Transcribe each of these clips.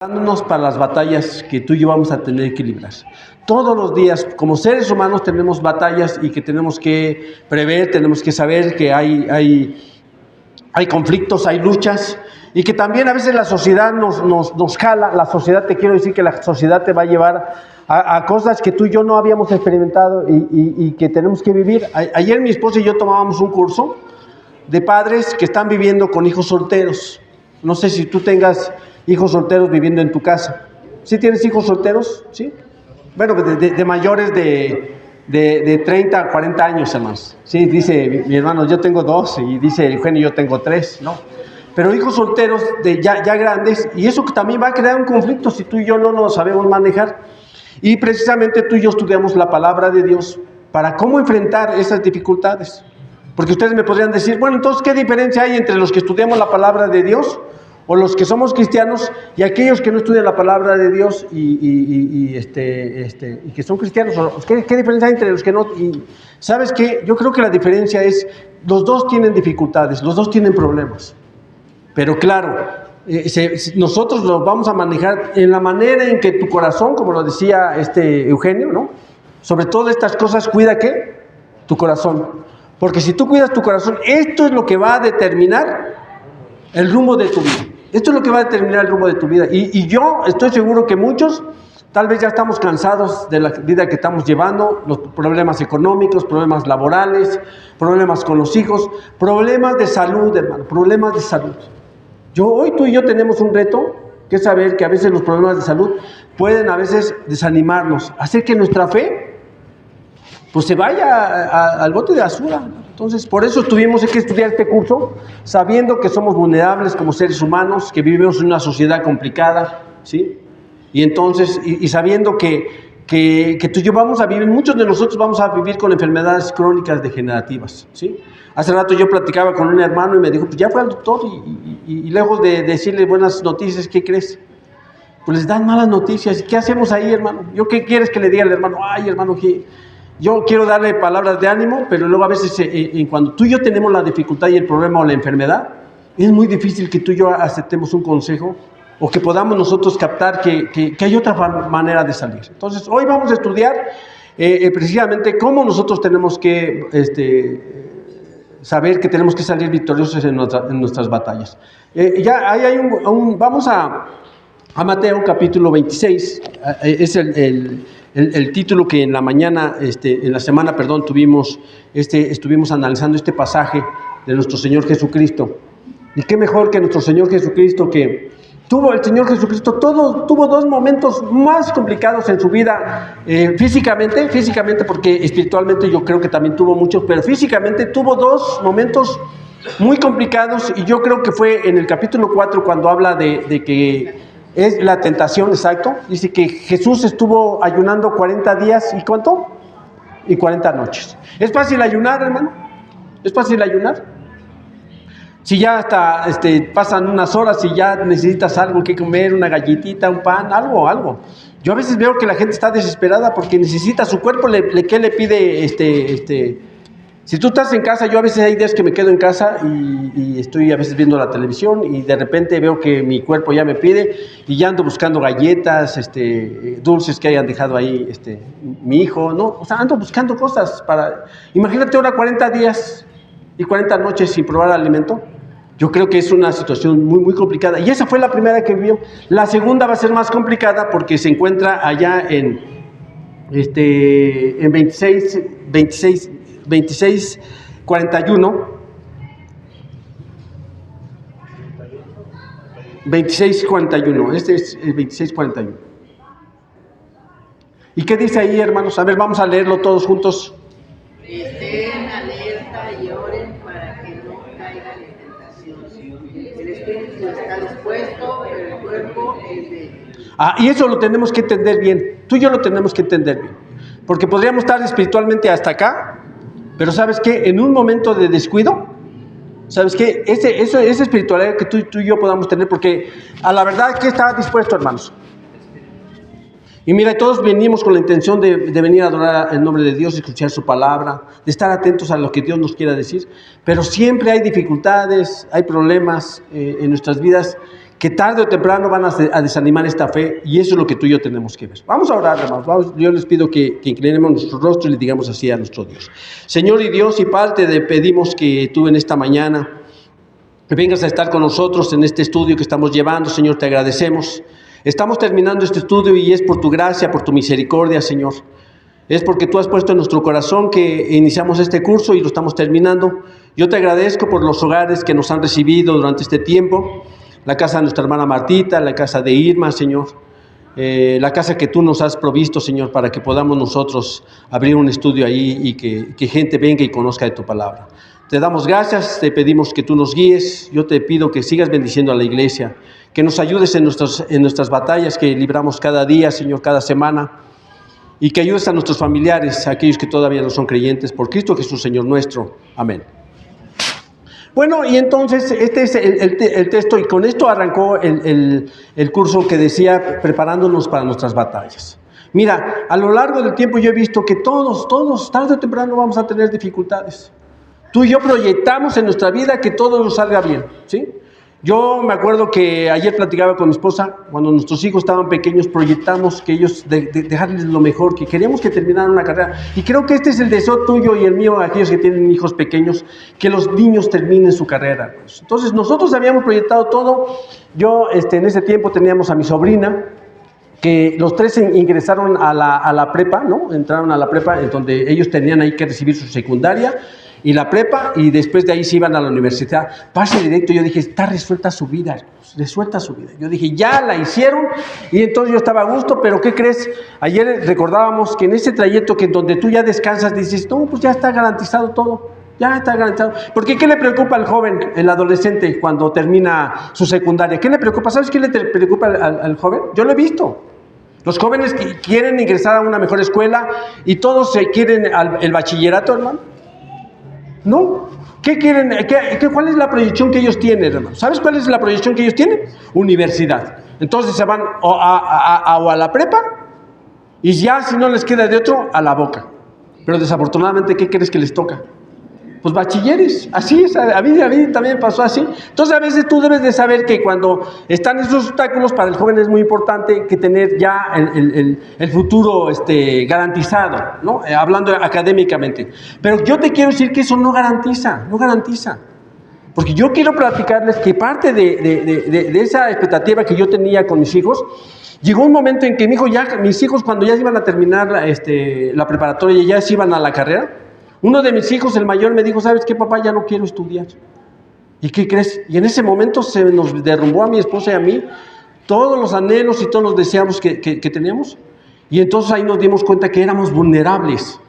Preparándonos para las batallas que tú y yo vamos a tener que librar. Todos los días, como seres humanos, tenemos batallas y que tenemos que prever, tenemos que saber que hay conflictos, hay luchas, y que también a veces la sociedad nos jala. La sociedad, te quiero decir que la sociedad te va a llevar a cosas que tú y yo no habíamos experimentado y que tenemos que vivir. Ayer mi esposa y yo tomábamos un curso de padres que están viviendo con hijos solteros. No sé si tú tengas hijos solteros viviendo en tu casa. ¿Sí tienes hijos solteros? ¿Sí? Bueno, de mayores de 30 a 40 años, hermanos. Sí, dice mi hermano, yo tengo 2, y dice Eugenio, yo tengo 3, ¿no? Pero hijos solteros ya grandes, y eso que también va a crear un conflicto si tú y yo no lo sabemos manejar. Y precisamente tú y yo estudiamos la palabra de Dios para cómo enfrentar esas dificultades. Porque ustedes me podrían decir, bueno, entonces, ¿qué diferencia hay entre los que estudiamos la palabra de Dios o los que somos cristianos y aquellos que no estudian la palabra de Dios y que son cristianos? ¿Qué diferencia hay entre los que no? Y ¿sabes qué? Yo creo que la diferencia es, los dos tienen dificultades, los dos tienen problemas. Pero claro, nosotros los vamos a manejar en la manera en que tu corazón, como lo decía Eugenio, ¿no? Sobre todo estas cosas, cuida ¿qué? Tu corazón. Porque si tú cuidas tu corazón, esto es lo que va a determinar el rumbo de tu vida. Esto es lo que va a determinar el rumbo de tu vida. Y yo estoy seguro que muchos, tal vez ya estamos cansados de la vida que estamos llevando, los problemas económicos, problemas laborales, problemas con los hijos, problemas de salud, hermano, problemas de salud. Hoy tú y yo tenemos un reto, que es saber que a veces los problemas de salud pueden a veces desanimarnos, hacer que nuestra fe pues se vaya al bote de basura. Entonces, por eso tuvimos que estudiar este curso, sabiendo que somos vulnerables como seres humanos, que vivimos en una sociedad complicada, ¿sí? Y entonces, y sabiendo que tú y yo vamos a vivir, muchos de nosotros vamos a vivir con enfermedades crónicas degenerativas, ¿sí? Hace rato yo platicaba con un hermano y me dijo, pues ya fue al doctor y lejos de decirle buenas noticias, ¿qué crees? Pues les dan malas noticias. ¿Qué hacemos ahí, hermano? ¿Qué quieres que le diga al hermano? Ay, hermano, yo quiero darle palabras de ánimo, pero luego a veces cuando tú y yo tenemos la dificultad y el problema o la enfermedad, es muy difícil que tú y yo aceptemos un consejo o que podamos nosotros captar que hay otra manera de salir. Entonces, hoy vamos a estudiar precisamente cómo nosotros tenemos que saber que tenemos que salir victoriosos en nuestras batallas. Ya ahí vamos a Mateo capítulo 26, es el título que en la mañana, en la semana, estuvimos analizando este pasaje de nuestro Señor Jesucristo. Y qué mejor que nuestro Señor Jesucristo, que el Señor Jesucristo tuvo 2 momentos más complicados en su vida, físicamente, porque espiritualmente yo creo que también tuvo muchos, pero físicamente tuvo 2 momentos muy complicados, y yo creo que fue en el capítulo 4 cuando habla de que es la tentación, exacto. Dice que Jesús estuvo ayunando 40 días, ¿y cuánto? Y 40 noches. ¿Es fácil ayunar, hermano? ¿Es fácil ayunar? Si ya hasta pasan unas horas y ya necesitas algo que comer, una galletita, un pan, algo. Yo a veces veo que la gente está desesperada porque necesita, su cuerpo, ¿qué le pide? Si tú estás en casa, yo a veces hay días que me quedo en casa y estoy a veces viendo la televisión y de repente veo que mi cuerpo ya me pide y ya ando buscando galletas, dulces que hayan dejado ahí mi hijo, ¿no? O sea, ando buscando cosas para... Imagínate ahora 40 días y 40 noches sin probar alimento. Yo creo que es una situación muy, muy complicada. Y esa fue la primera que vivió. La segunda va a ser más complicada porque se encuentra allá en 26:41. 26:41. Este es el 26:41. ¿Y qué dice ahí, hermanos? A ver, vamos a leerlo todos juntos. Estén alerta y oren para que no caigan en tentación. El espíritu está dispuesto, pero el cuerpo es débil. Y eso lo tenemos que entender bien. Tú y yo lo tenemos que entender bien. Porque podríamos estar espiritualmente hasta acá, pero ¿sabes qué? En un momento de descuido, ¿sabes qué? Esa espiritualidad que tú y yo podamos tener, porque a la verdad, ¿qué está dispuesto, hermanos? Y mira, todos venimos con la intención de venir a adorar el nombre de Dios, escuchar su palabra, de estar atentos a lo que Dios nos quiera decir, pero siempre hay dificultades, hay problemas en nuestras vidas que tarde o temprano van a desanimar esta fe, y eso es lo que tú y yo tenemos que ver. Vamos a orar, hermanos. Yo les pido que inclinemos nuestro rostro y le digamos así a nuestro Dios. Señor y Dios y Padre, te pedimos que tú en esta mañana vengas a estar con nosotros en este estudio que estamos llevando. Señor, te agradecemos. Estamos terminando este estudio y es por tu gracia, por tu misericordia, Señor. Es porque tú has puesto en nuestro corazón que iniciamos este curso y lo estamos terminando. Yo te agradezco por los hogares que nos han recibido durante este tiempo. La casa de nuestra hermana Martita, la casa de Irma, Señor. La casa que tú nos has provisto, Señor, para que podamos nosotros abrir un estudio ahí y que gente venga y conozca de tu palabra. Te damos gracias, te pedimos que tú nos guíes. Yo te pido que sigas bendiciendo a la iglesia, que nos ayudes en nuestras batallas que libramos cada día, Señor, cada semana, y que ayudes a nuestros familiares, a aquellos que todavía no son creyentes, por Cristo Jesús, Señor nuestro. Amén. Bueno, y entonces este es el texto, y con esto arrancó el curso que decía preparándonos para nuestras batallas. Mira, a lo largo del tiempo yo he visto que todos, tarde o temprano vamos a tener dificultades. Tú y yo proyectamos en nuestra vida que todo nos salga bien, ¿sí? Yo me acuerdo que ayer platicaba con mi esposa, cuando nuestros hijos estaban pequeños, proyectamos que ellos, dejarles lo mejor, que queríamos que terminaran una carrera. Y creo que este es el deseo tuyo y el mío, aquellos que tienen hijos pequeños, que los niños terminen su carrera. Entonces, nosotros habíamos proyectado todo. Yo, en ese tiempo teníamos a mi sobrina, que los tres ingresaron a la prepa, ¿no? Entraron a la prepa, en donde ellos tenían ahí que recibir su secundaria y la prepa, y después de ahí se iban a la universidad. Pase directo. Yo dije, está resuelta su vida, resuelta su vida. Yo dije, ya la hicieron, y entonces yo estaba a gusto. Pero ¿qué crees? Ayer recordábamos que en ese trayecto que donde tú ya descansas, dices, no, pues ya está garantizado todo, ya está garantizado. Porque ¿qué le preocupa al joven, el adolescente, cuando termina su secundaria? ¿Qué le preocupa? ¿Sabes qué le preocupa al joven? Yo lo he visto. Los jóvenes que quieren ingresar a una mejor escuela, y todos se quieren el bachillerato, hermano. ¿No? ¿Qué quieren? ¿Cuál es la proyección que ellos tienen, hermano? ¿Sabes cuál es la proyección que ellos tienen? Universidad. Entonces se van o a la prepa, y ya si no les queda de otro, a la boca. Pero desafortunadamente, ¿qué crees que les toca? Pues bachilleres. Así es, a mí también pasó así. Entonces a veces tú debes de saber que cuando están esos obstáculos, para el joven es muy importante que tener ya el futuro garantizado, ¿no? Hablando académicamente. Pero yo te quiero decir que eso no garantiza. Porque yo quiero platicarles que parte de esa expectativa que yo tenía con mis hijos, llegó un momento en que mis hijos cuando ya iban a terminar la preparatoria, ya se iban a la carrera. Uno de mis hijos, el mayor, me dijo, ¿sabes qué, papá? Ya no quiero estudiar. ¿Y qué crees? Y en ese momento se nos derrumbó a mi esposa y a mí todos los anhelos y todos los deseos que teníamos. Y entonces ahí nos dimos cuenta que éramos vulnerables,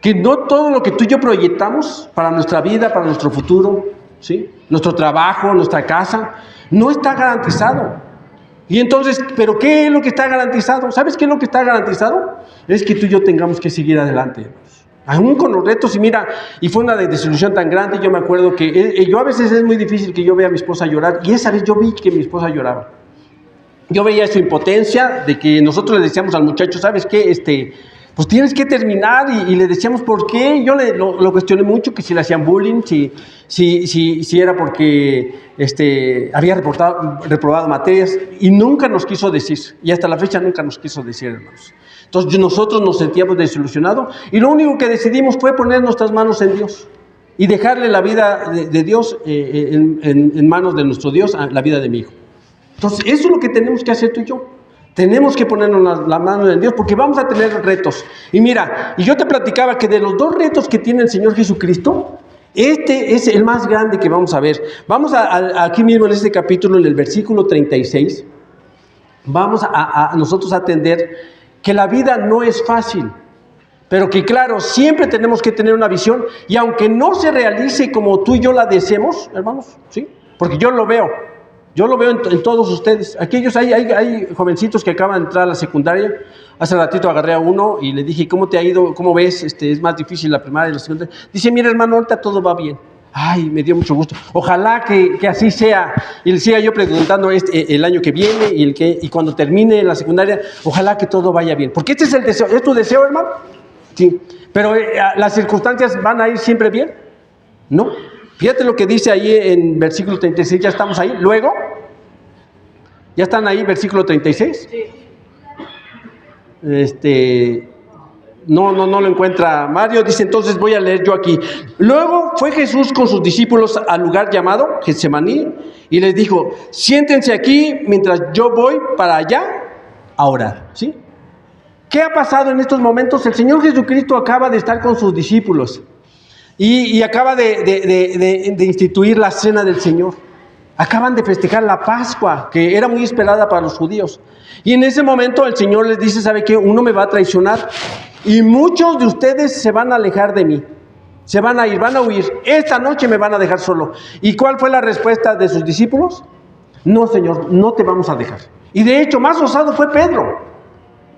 que no todo lo que tú y yo proyectamos para nuestra vida, para nuestro futuro, ¿sí? Nuestro trabajo, nuestra casa, no está garantizado. Y entonces, ¿pero qué es lo que está garantizado? ¿Sabes qué es lo que está garantizado? Es que tú y yo tengamos que seguir adelante. Aún con los retos, y fue una desilusión tan grande. Yo me acuerdo que yo a veces es muy difícil que yo vea a mi esposa llorar, y esa vez yo vi que mi esposa lloraba. Yo veía su impotencia, de que nosotros le decíamos al muchacho, ¿sabes qué? Pues tienes que terminar, y le decíamos por qué. Yo lo cuestioné mucho, que si le hacían bullying, si era porque había reprobado materias, y nunca nos quiso decir, y hasta la fecha nunca nos quiso decir, hermanos. Entonces nosotros nos sentíamos desilusionados, y lo único que decidimos fue poner nuestras manos en Dios y dejarle la vida de Dios en manos de nuestro Dios, la vida de mi hijo. Entonces eso es lo que tenemos que hacer tú y yo. Tenemos que ponernos las manos en Dios, porque vamos a tener retos. Y mira, y yo te platicaba que de los dos retos que tiene el Señor Jesucristo, este es el más grande que vamos a ver. Vamos aquí mismo en este capítulo, en el versículo 36, vamos a nosotros a atender que la vida no es fácil, pero que claro, siempre tenemos que tener una visión, y aunque no se realice como tú y yo la deseemos, hermanos, ¿sí? Porque yo lo veo en todos ustedes. Aquellos, hay jovencitos que acaban de entrar a la secundaria. Hace ratito agarré a uno y le dije, ¿cómo te ha ido? ¿Cómo ves? Es más difícil la primaria y la secundaria. Dice, mira, hermano, ahorita todo va bien. Ay, me dio mucho gusto. Ojalá que así sea. Y le siga yo preguntando el año que viene y cuando termine la secundaria, ojalá que todo vaya bien. Porque este es el deseo. ¿Es tu deseo, hermano? Sí. Pero ¿las circunstancias van a ir siempre bien? No. Fíjate lo que dice ahí en versículo 36, ya estamos ahí. Luego, ¿Ya están ahí, versículo 36? Sí. No lo encuentra Mario. Dice, entonces voy a leer yo aquí. Luego fue Jesús con sus discípulos al lugar llamado Getsemaní y les dijo, siéntense aquí mientras yo voy para allá a orar. ¿Sí? ¿Qué ha pasado en estos momentos? El Señor Jesucristo acaba de estar con sus discípulos y acaba de instituir la cena del Señor. Acaban de festejar la Pascua, que era muy esperada para los judíos. Y en ese momento el Señor les dice, ¿sabe qué? Uno me va a traicionar y muchos de ustedes se van a alejar de mí. Se van a ir, van a huir. Esta noche me van a dejar solo. ¿Y cuál fue la respuesta de sus discípulos? No, Señor, no te vamos a dejar. Y de hecho, más osado fue Pedro.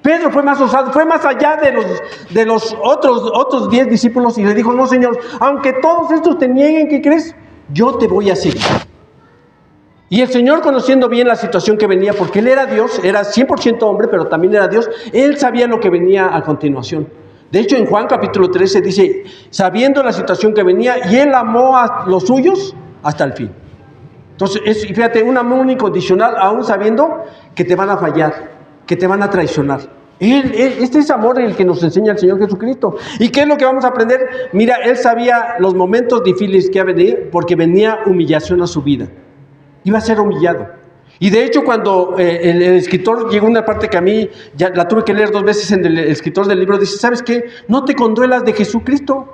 Pedro fue más osado, fue más allá de los otros 10 discípulos y le dijo, no, Señor, aunque todos estos te nieguen, ¿qué crees? Yo te voy a seguir. Y el Señor, conociendo bien la situación que venía, porque Él era Dios, era 100% hombre, pero también era Dios, Él sabía lo que venía a continuación. De hecho, en Juan capítulo 13 dice, sabiendo la situación que venía, y Él amó a los suyos hasta el fin. Entonces, fíjate, un amor incondicional, aún sabiendo que te van a fallar, que te van a traicionar. Este es amor el que nos enseña el Señor Jesucristo. ¿Y qué es lo que vamos a aprender? Mira, Él sabía los momentos difíciles que iba a venir, porque venía humillación a su vida. Iba a ser humillado. Y de hecho, cuando el escritor llegó a una parte que a mí ya la tuve que leer 2 veces, en el escritor del libro dice, ¿sabes qué? No te conduelas de Jesucristo.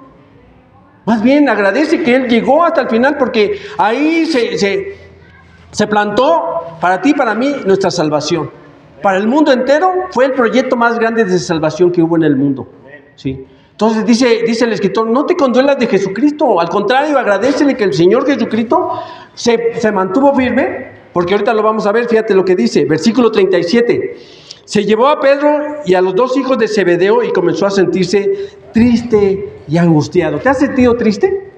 Más bien agradece que Él llegó hasta el final, porque ahí se plantó para ti y para mí nuestra salvación. Para el mundo entero fue el proyecto más grande de salvación que hubo en el mundo. ¿Sí? Entonces dice el escritor, no te conduelas de Jesucristo, al contrario, agradécele que el Señor Jesucristo se mantuvo firme, porque ahorita lo vamos a ver, fíjate lo que dice, versículo 37, se llevó a Pedro y a los 2 hijos de Zebedeo y comenzó a sentirse triste y angustiado. ¿Te has sentido triste?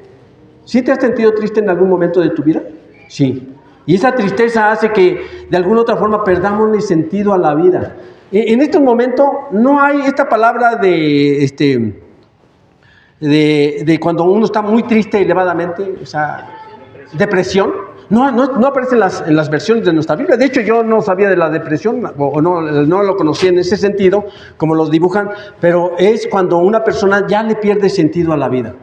¿Sí te has sentido triste en algún momento de tu vida? Sí. Y esa tristeza hace que de alguna otra forma perdamos el sentido a la vida. En este momento no hay esta palabra de cuando uno está muy triste elevadamente, o sea, depresión, no aparece en las versiones de nuestra Biblia. De hecho, yo no sabía de la depresión, o no lo conocía en ese sentido, como los dibujan, pero es cuando una persona ya le pierde sentido a la vida.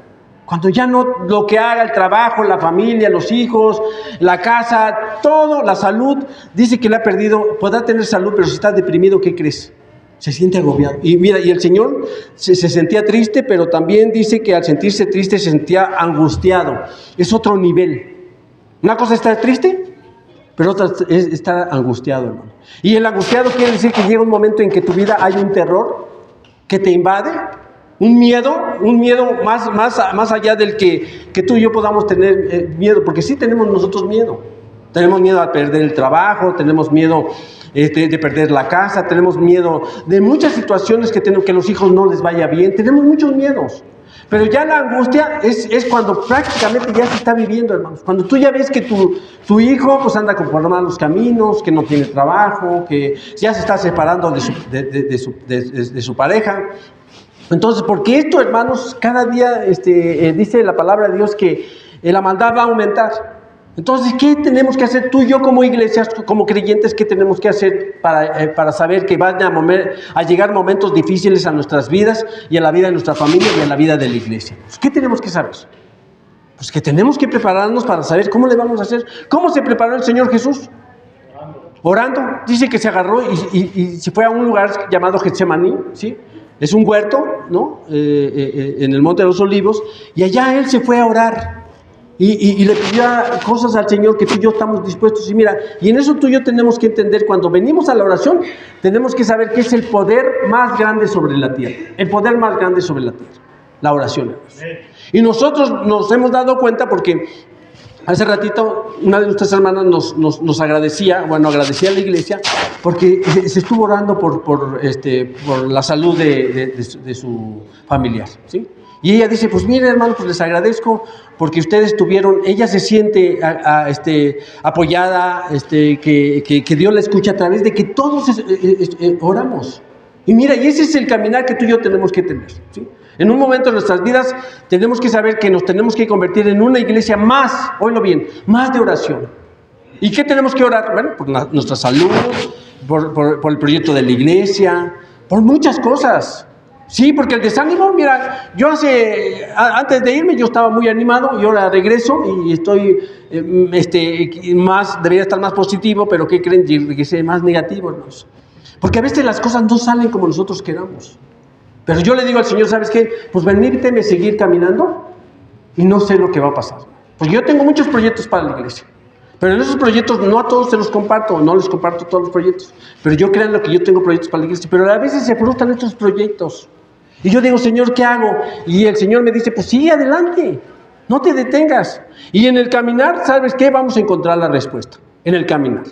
Cuando ya no, lo que haga, el trabajo, la familia, los hijos, la casa, todo, la salud, dice que le ha perdido, podrá tener salud, pero si está deprimido, ¿qué crees? Se siente agobiado. Y mira, y el Señor se sentía triste, pero también dice que al sentirse triste se sentía angustiado. Es otro nivel. Una cosa es estar triste, pero otra es estar angustiado, hermano. Y el angustiado quiere decir que llega un momento en que tu vida hay un terror que te invade, un miedo más allá del que tú y yo podamos tener miedo, porque sí tenemos nosotros miedo. Tenemos miedo a perder el trabajo, tenemos miedo de perder la casa, tenemos miedo de muchas situaciones que los hijos no les vaya bien, tenemos muchos miedos. Pero ya la angustia es cuando prácticamente ya se está viviendo, hermanos. Cuando tú ya ves que tu hijo pues anda por malos caminos, que no tiene trabajo, que ya se está separando de su pareja. Entonces, porque esto, hermanos, cada día dice la palabra de Dios que la maldad va a aumentar. Entonces, ¿qué tenemos que hacer tú y yo como iglesias, como creyentes? ¿Qué tenemos que hacer para saber que van a llegar momentos difíciles a nuestras vidas y a la vida de nuestra familia y a la vida de la iglesia? Pues, ¿qué tenemos que saber? Pues que tenemos que prepararnos para saber cómo le vamos a hacer. ¿Cómo se preparó el Señor Jesús? Orando. Dice que se agarró y se fue a un lugar llamado Getsemaní, ¿sí? Es un huerto, ¿no? En el Monte de los Olivos, y allá Él se fue a orar. Y le pidió cosas al Señor que tú y yo estamos dispuestos. Y mira, y en eso tú y yo tenemos que entender, cuando venimos a la oración, tenemos que saber que es el poder más grande sobre la tierra. El poder más grande sobre la tierra, la oración. Y nosotros nos hemos dado cuenta porque hace ratito una de nuestras hermanas nos agradecía a la iglesia, porque se estuvo orando por la salud de su familiar, ¿sí? Y ella dice, pues mire, hermano, pues les agradezco porque ustedes ella se siente apoyada, que Dios la escucha a través de que todos oramos. Y mira, y ese es el caminar que tú y yo tenemos que tener, ¿sí? En un momento de nuestras vidas tenemos que saber que nos tenemos que convertir en una iglesia más, oílo bien, más de oración. ¿Y qué tenemos que orar? Bueno, por nuestra salud, por el proyecto de la iglesia, por muchas cosas. Sí, porque el desánimo, mira, yo antes de irme yo estaba muy animado y ahora regreso y estoy debería estar más positivo, pero ¿qué creen? Regresé más negativo, hermanos. Porque a veces las cosas no salen como nosotros queramos. Pero yo le digo al Señor, ¿sabes qué? Pues permíteme seguir caminando y no sé lo que va a pasar. Pues yo tengo muchos proyectos para la iglesia. Pero en esos proyectos no a todos se los comparto, no les comparto todos los proyectos. Pero yo créanlo que yo tengo proyectos para la iglesia, pero a veces se frustran estos proyectos. Y yo digo, Señor, ¿qué hago? Y el Señor me dice, pues sigue adelante, no te detengas. Y en el caminar, ¿sabes qué? Vamos a encontrar la respuesta, en el caminar.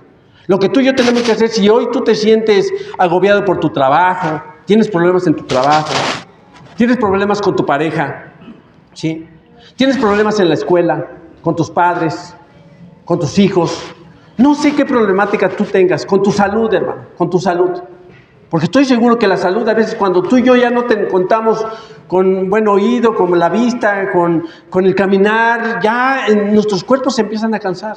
Lo que tú y yo tenemos que hacer, si hoy tú te sientes agobiado por tu trabajo, tienes problemas en tu trabajo, tienes problemas con tu pareja, ¿sí? Tienes problemas en la escuela, con tus padres, con tus hijos, no sé qué problemática tú tengas, con tu salud, hermano, con tu salud. Porque estoy seguro que la salud, a veces cuando tú y yo ya no te contamos con buen oído, con la vista, con el caminar, ya nuestros cuerpos se empiezan a cansar.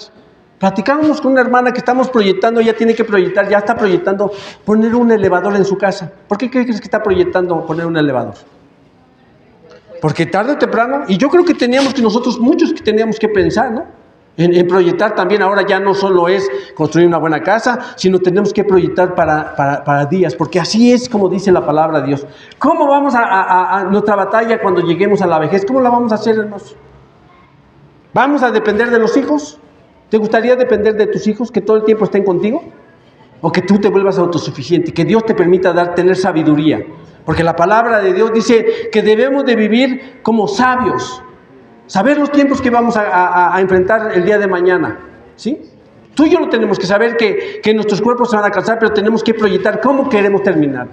Platicábamos con una hermana que estamos proyectando, ella tiene que proyectar, ya está proyectando poner un elevador en su casa. ¿Por qué crees que está proyectando poner un elevador? Porque tarde o temprano, y yo creo que muchos que teníamos que pensar, ¿no? En proyectar también, ahora ya no solo es construir una buena casa, sino tenemos que proyectar para días, porque así es como dice la palabra de Dios. ¿Cómo vamos a nuestra batalla cuando lleguemos a la vejez? ¿Cómo la vamos a hacer, hermanos? ¿Vamos a depender de los hijos? ¿Te gustaría depender de tus hijos, que todo el tiempo estén contigo? ¿O que tú te vuelvas autosuficiente, que Dios te permita tener sabiduría? Porque la palabra de Dios dice que debemos de vivir como sabios, saber los tiempos que vamos a enfrentar el día de mañana, ¿sí? Tú y yo no tenemos que saber que nuestros cuerpos se van a cansar, pero tenemos que proyectar cómo queremos terminar,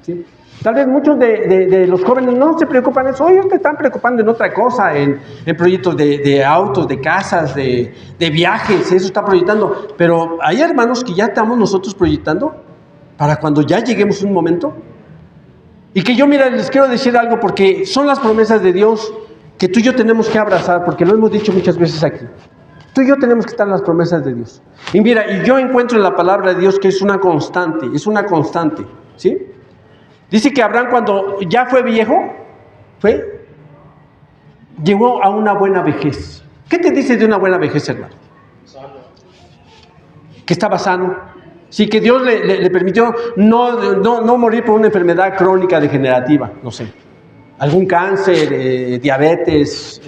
¿sí? Tal vez muchos de los jóvenes no se preocupan en eso, ellos te están preocupando en otra cosa, en proyectos de autos, de casas, de viajes, eso está proyectando. Pero hay hermanos que ya estamos nosotros proyectando para cuando ya lleguemos a un momento. Y que yo, mira, les quiero decir algo porque son las promesas de Dios que tú y yo tenemos que abrazar, porque lo hemos dicho muchas veces aquí. Tú y yo tenemos que estar en las promesas de Dios. Y mira, y yo encuentro en la palabra de Dios que es una constante, ¿sí? Dice que Abraham, cuando ya fue viejo, llegó a una buena vejez. ¿Qué te dice de una buena vejez, hermano? Sano. Que estaba sano. Sí, que Dios le permitió no morir por una enfermedad crónica degenerativa, no sé. Algún cáncer, diabetes,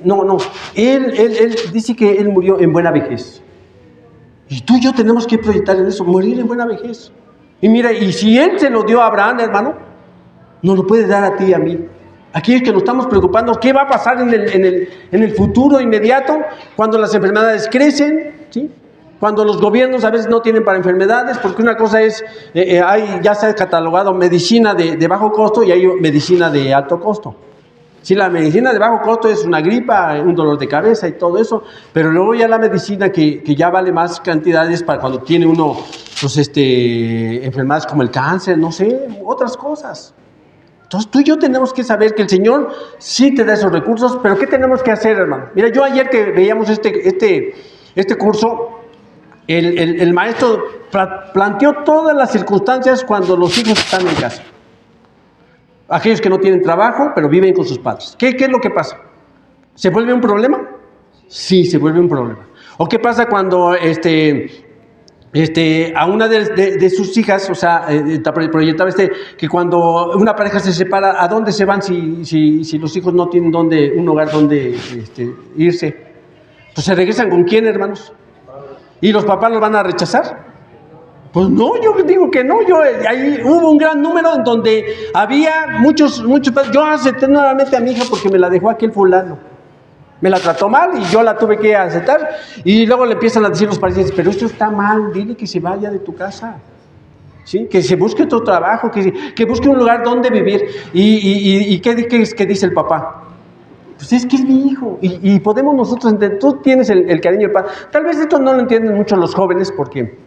no. Él dice que él murió en buena vejez. Y tú y yo tenemos que proyectar en eso, morir en buena vejez. Y mira, y si Él se lo dio a Abraham, hermano, nos lo puede dar a ti y a mí. Aquellos que nos estamos preocupando, ¿qué va a pasar en el futuro inmediato? Cuando las enfermedades crecen, ¿sí? Cuando los gobiernos a veces no tienen para enfermedades, porque una cosa es, ya se ha catalogado medicina de bajo costo y hay medicina de alto costo. Sí, la medicina de bajo costo es una gripa, un dolor de cabeza y todo eso, pero luego ya la medicina que ya vale más cantidades para cuando tiene uno, pues enfermedades como el cáncer, no sé, otras cosas. Entonces tú y yo tenemos que saber que el Señor sí te da esos recursos, pero ¿qué tenemos que hacer, hermano? Mira, yo ayer que veíamos este curso, el maestro planteó todas las circunstancias cuando los hijos están en casa. Aquellos que no tienen trabajo, pero viven con sus padres. ¿Qué es lo que pasa? ¿Se vuelve un problema? Sí, se vuelve un problema. ¿O qué pasa cuando a una de sus hijas, o sea, proyectaba que cuando una pareja se separa, ¿a dónde se van si los hijos no tienen un hogar donde irse? Pues se regresan ¿con quién, hermanos? ¿Y los papás los van a rechazar? Pues no, yo digo que no. Ahí hubo un gran número en donde había muchos padres. Yo acepté nuevamente a mi hija porque me la dejó aquel fulano. Me la trató mal y yo la tuve que aceptar. Y luego le empiezan a decir los parientes, pero esto está mal, dile que se vaya de tu casa. ¿Sí? Que se busque otro trabajo, que busque un lugar donde vivir. ¿Y qué dice el papá? Pues es que es mi hijo. Y podemos nosotros entender, tú tienes el cariño del padre. Tal vez esto no lo entienden mucho los jóvenes porque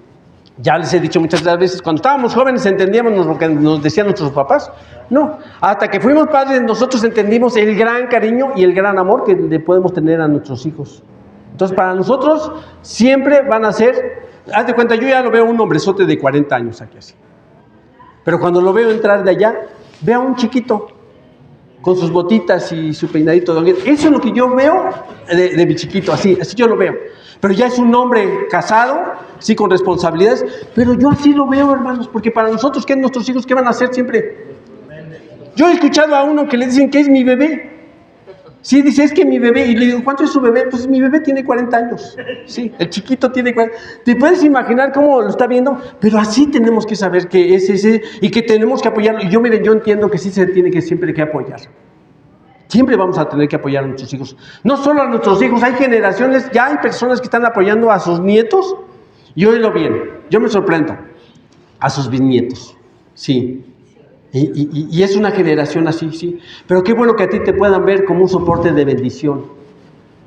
ya les he dicho muchas veces, cuando estábamos jóvenes entendíamos lo que nos decían nuestros papás. No, hasta que fuimos padres nosotros entendimos el gran cariño y el gran amor que le podemos tener a nuestros hijos. Entonces, para nosotros siempre van a ser, haz de cuenta, yo ya lo veo un hombrezote de 40 años aquí así. Pero cuando lo veo entrar de allá, veo a un chiquito con sus botitas y su peinadito de honguito. Eso es lo que yo veo de mi chiquito, así yo lo veo. Pero ya es un hombre casado, sí, con responsabilidades, pero yo así lo veo, hermanos, porque para nosotros, ¿qué nuestros hijos, qué van a hacer siempre? Yo he escuchado a uno que le dicen que es mi bebé. Sí, dice, es que mi bebé, y le digo, ¿cuánto es su bebé? Pues mi bebé tiene 40 años, sí, el chiquito tiene 40. ¿Te puedes imaginar cómo lo está viendo? Pero así tenemos que saber que es ese, y que tenemos que apoyarlo. Y yo, miren, yo entiendo que sí se tiene que siempre que apoyar. Siempre vamos a tener que apoyar a nuestros hijos. No solo a nuestros hijos, hay generaciones, ya hay personas que están apoyando a sus nietos, y óyelo bien, yo me sorprendo, a sus bisnietos, sí. Y es una generación así, sí. Pero qué bueno que a ti te puedan ver como un soporte de bendición.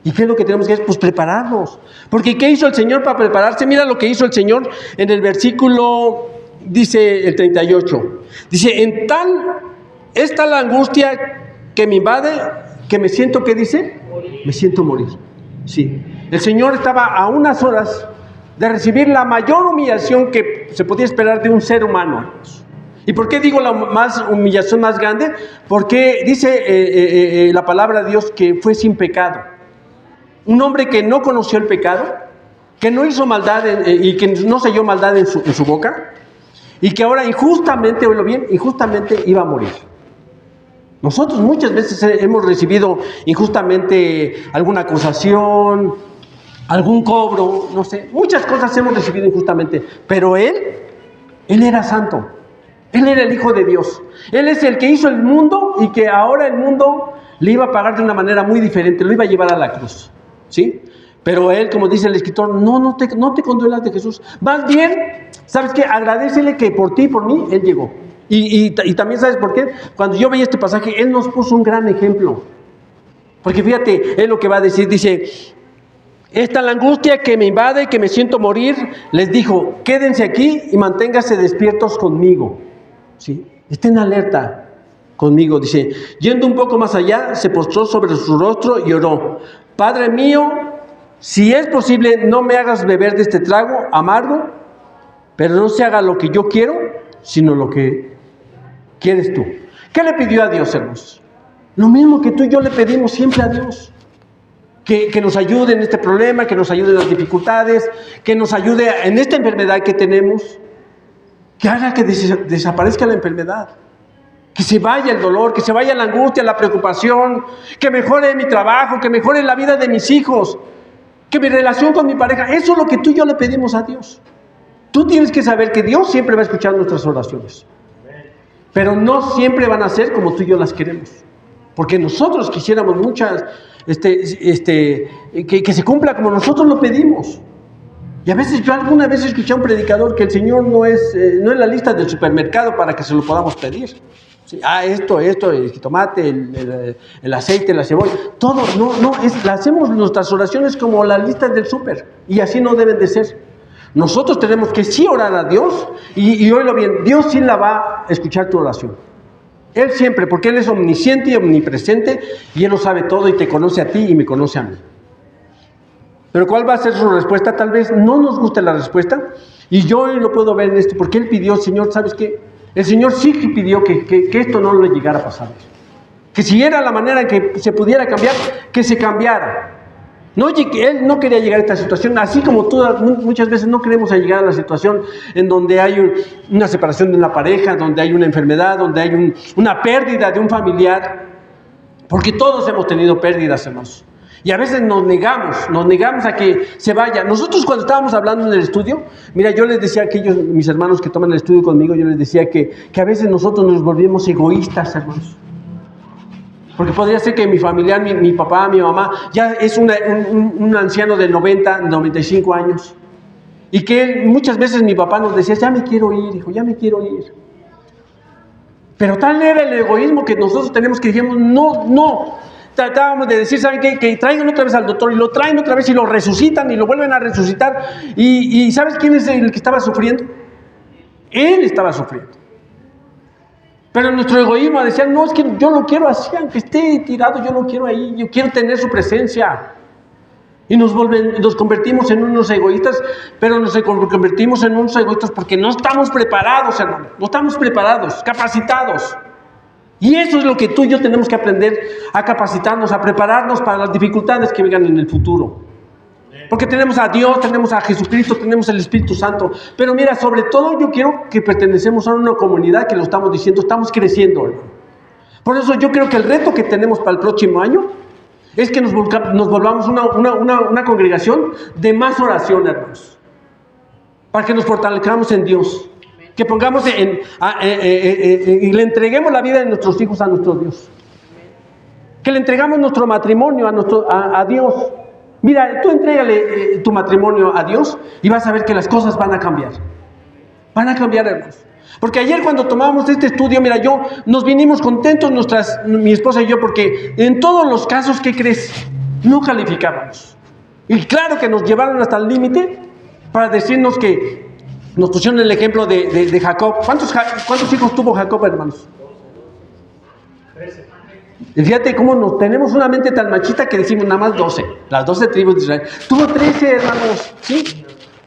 ¿Y qué es lo que tenemos que hacer? Pues prepararnos. Porque ¿qué hizo el Señor para prepararse? Mira lo que hizo el Señor en el versículo, dice el 38. Dice, es tal la angustia que me invade, que me siento, ¿qué dice? Me siento morir. Sí. El Señor estaba a unas horas de recibir la mayor humillación que se podía esperar de un ser humano. ¿Y por qué digo la humillación más grande? Porque dice la palabra de Dios que fue sin pecado. Un hombre que no conoció el pecado, que no hizo maldad y que no se halló maldad en su boca, y que ahora injustamente, oílo bien, injustamente iba a morir. Nosotros muchas veces hemos recibido injustamente alguna acusación, algún cobro, no sé, muchas cosas hemos recibido injustamente, pero él era santo. Él era el Hijo de Dios. Él es el que hizo el mundo y que ahora el mundo le iba a pagar de una manera muy diferente. Lo iba a llevar a la cruz, ¿sí? Pero él, como dice el escritor, no te conduelas de Jesús. Más bien, ¿sabes qué? Agradécele que por ti y por mí Él llegó. Y también, ¿sabes por qué? Cuando yo veía este pasaje, Él nos puso un gran ejemplo. Porque fíjate, Él lo que va a decir, dice... Esta la angustia que me invade, que me siento morir, les dijo, quédense aquí y manténganse despiertos conmigo. ¿Sí? Estén alerta conmigo. Dice, yendo un poco más allá, se postró sobre su rostro y oró. Padre mío, si es posible, no me hagas beber de este trago amargo, pero no se haga lo que yo quiero, sino lo que quieres tú. ¿Qué le pidió a Dios, hermanos? Lo mismo que tú y yo le pedimos siempre a Dios. Que nos ayude en este problema, que nos ayude en las dificultades, que nos ayude en esta enfermedad que tenemos, que haga que desaparezca la enfermedad, que se vaya el dolor, que se vaya la angustia, la preocupación, que mejore mi trabajo, que mejore la vida de mis hijos, que mi relación con mi pareja. Eso es lo que tú y yo le pedimos a Dios. Tú tienes que saber que Dios siempre va a escuchar nuestras oraciones, pero no siempre van a ser como tú y yo las queremos, porque nosotros quisiéramos muchas... que se cumpla como nosotros lo pedimos. Y a veces yo alguna vez escuché a un predicador que el Señor no es la lista del supermercado para que se lo podamos pedir. ¿Sí? Esto, el jitomate, el aceite, la cebolla, todo, hacemos nuestras oraciones como las listas del súper, y así no deben de ser. Nosotros tenemos que sí orar a Dios, y oílo bien, Dios sí la va a escuchar tu oración. Él siempre, porque Él es omnisciente y omnipresente, y Él lo sabe todo y te conoce a ti y me conoce a mí. Pero ¿cuál va a ser su respuesta? Tal vez no nos guste la respuesta, y yo hoy lo puedo ver en esto, porque Él pidió, Señor, ¿sabes qué? El Señor sí que pidió que esto no le llegara a pasar. Que si era la manera en que se pudiera cambiar, que se cambiara. No, Él no quería llegar a esta situación, así como tú muchas veces no queremos llegar a la situación en donde hay una separación de una pareja, donde hay una enfermedad, donde hay una pérdida de un familiar, porque todos hemos tenido pérdidas, hermanos. Y a veces nos negamos a que se vaya. Nosotros cuando estábamos hablando en el estudio, mira, yo les decía a aquellos, mis hermanos que toman el estudio conmigo, yo les decía que a veces nosotros nos volvemos egoístas, hermanos. Porque podría ser que mi familiar, mi papá, mi mamá, ya es un anciano de 90, 95 años. Y que muchas veces mi papá nos decía, ya me quiero ir, hijo, ya me quiero ir. Pero tal era el egoísmo que nosotros tenemos que dijimos, no. Tratábamos de decir, ¿saben qué? Que traigan otra vez al doctor, y lo traen otra vez y lo resucitan y lo vuelven a resucitar. Y ¿sabes quién es el que estaba sufriendo? Él estaba sufriendo. Pero nuestro egoísmo decía, no, es que yo lo quiero así, aunque esté tirado, yo lo quiero ahí, yo quiero tener su presencia. Y nos convertimos en unos egoístas, pero nos convertimos en unos egoístas porque no estamos preparados, hermano. No estamos preparados, capacitados. Y eso es lo que tú y yo tenemos que aprender, a capacitarnos, a prepararnos para las dificultades que vengan en el futuro. Porque tenemos a Dios, tenemos a Jesucristo, tenemos el Espíritu Santo. Pero mira, sobre todo yo quiero que pertenecemos a una comunidad que lo estamos diciendo, estamos creciendo, hermano. Por eso yo creo que el reto que tenemos para el próximo año es que nos volvamos una congregación de más oración, hermanos. Para que nos fortalezcamos en Dios. Que pongamos y le entreguemos la vida de nuestros hijos a nuestro Dios. Que le entregamos nuestro matrimonio a Dios. Mira, tú entrégale tu matrimonio a Dios y vas a ver que las cosas van a cambiar. Van a cambiar, hermanos. Porque ayer cuando tomábamos este estudio, mira, nos vinimos contentos, mi esposa y yo, porque en todos los casos, ¿qué crees? No calificábamos. Y claro que nos llevaron hasta el límite para decirnos que nos pusieron el ejemplo de Jacob. ¿Cuántos hijos tuvo Jacob, hermanos? 13. Y fíjate cómo tenemos una mente tan machista que decimos nada más 12. Las 12 tribus de Israel. Tuvo 13, hermanos. ¿Sí?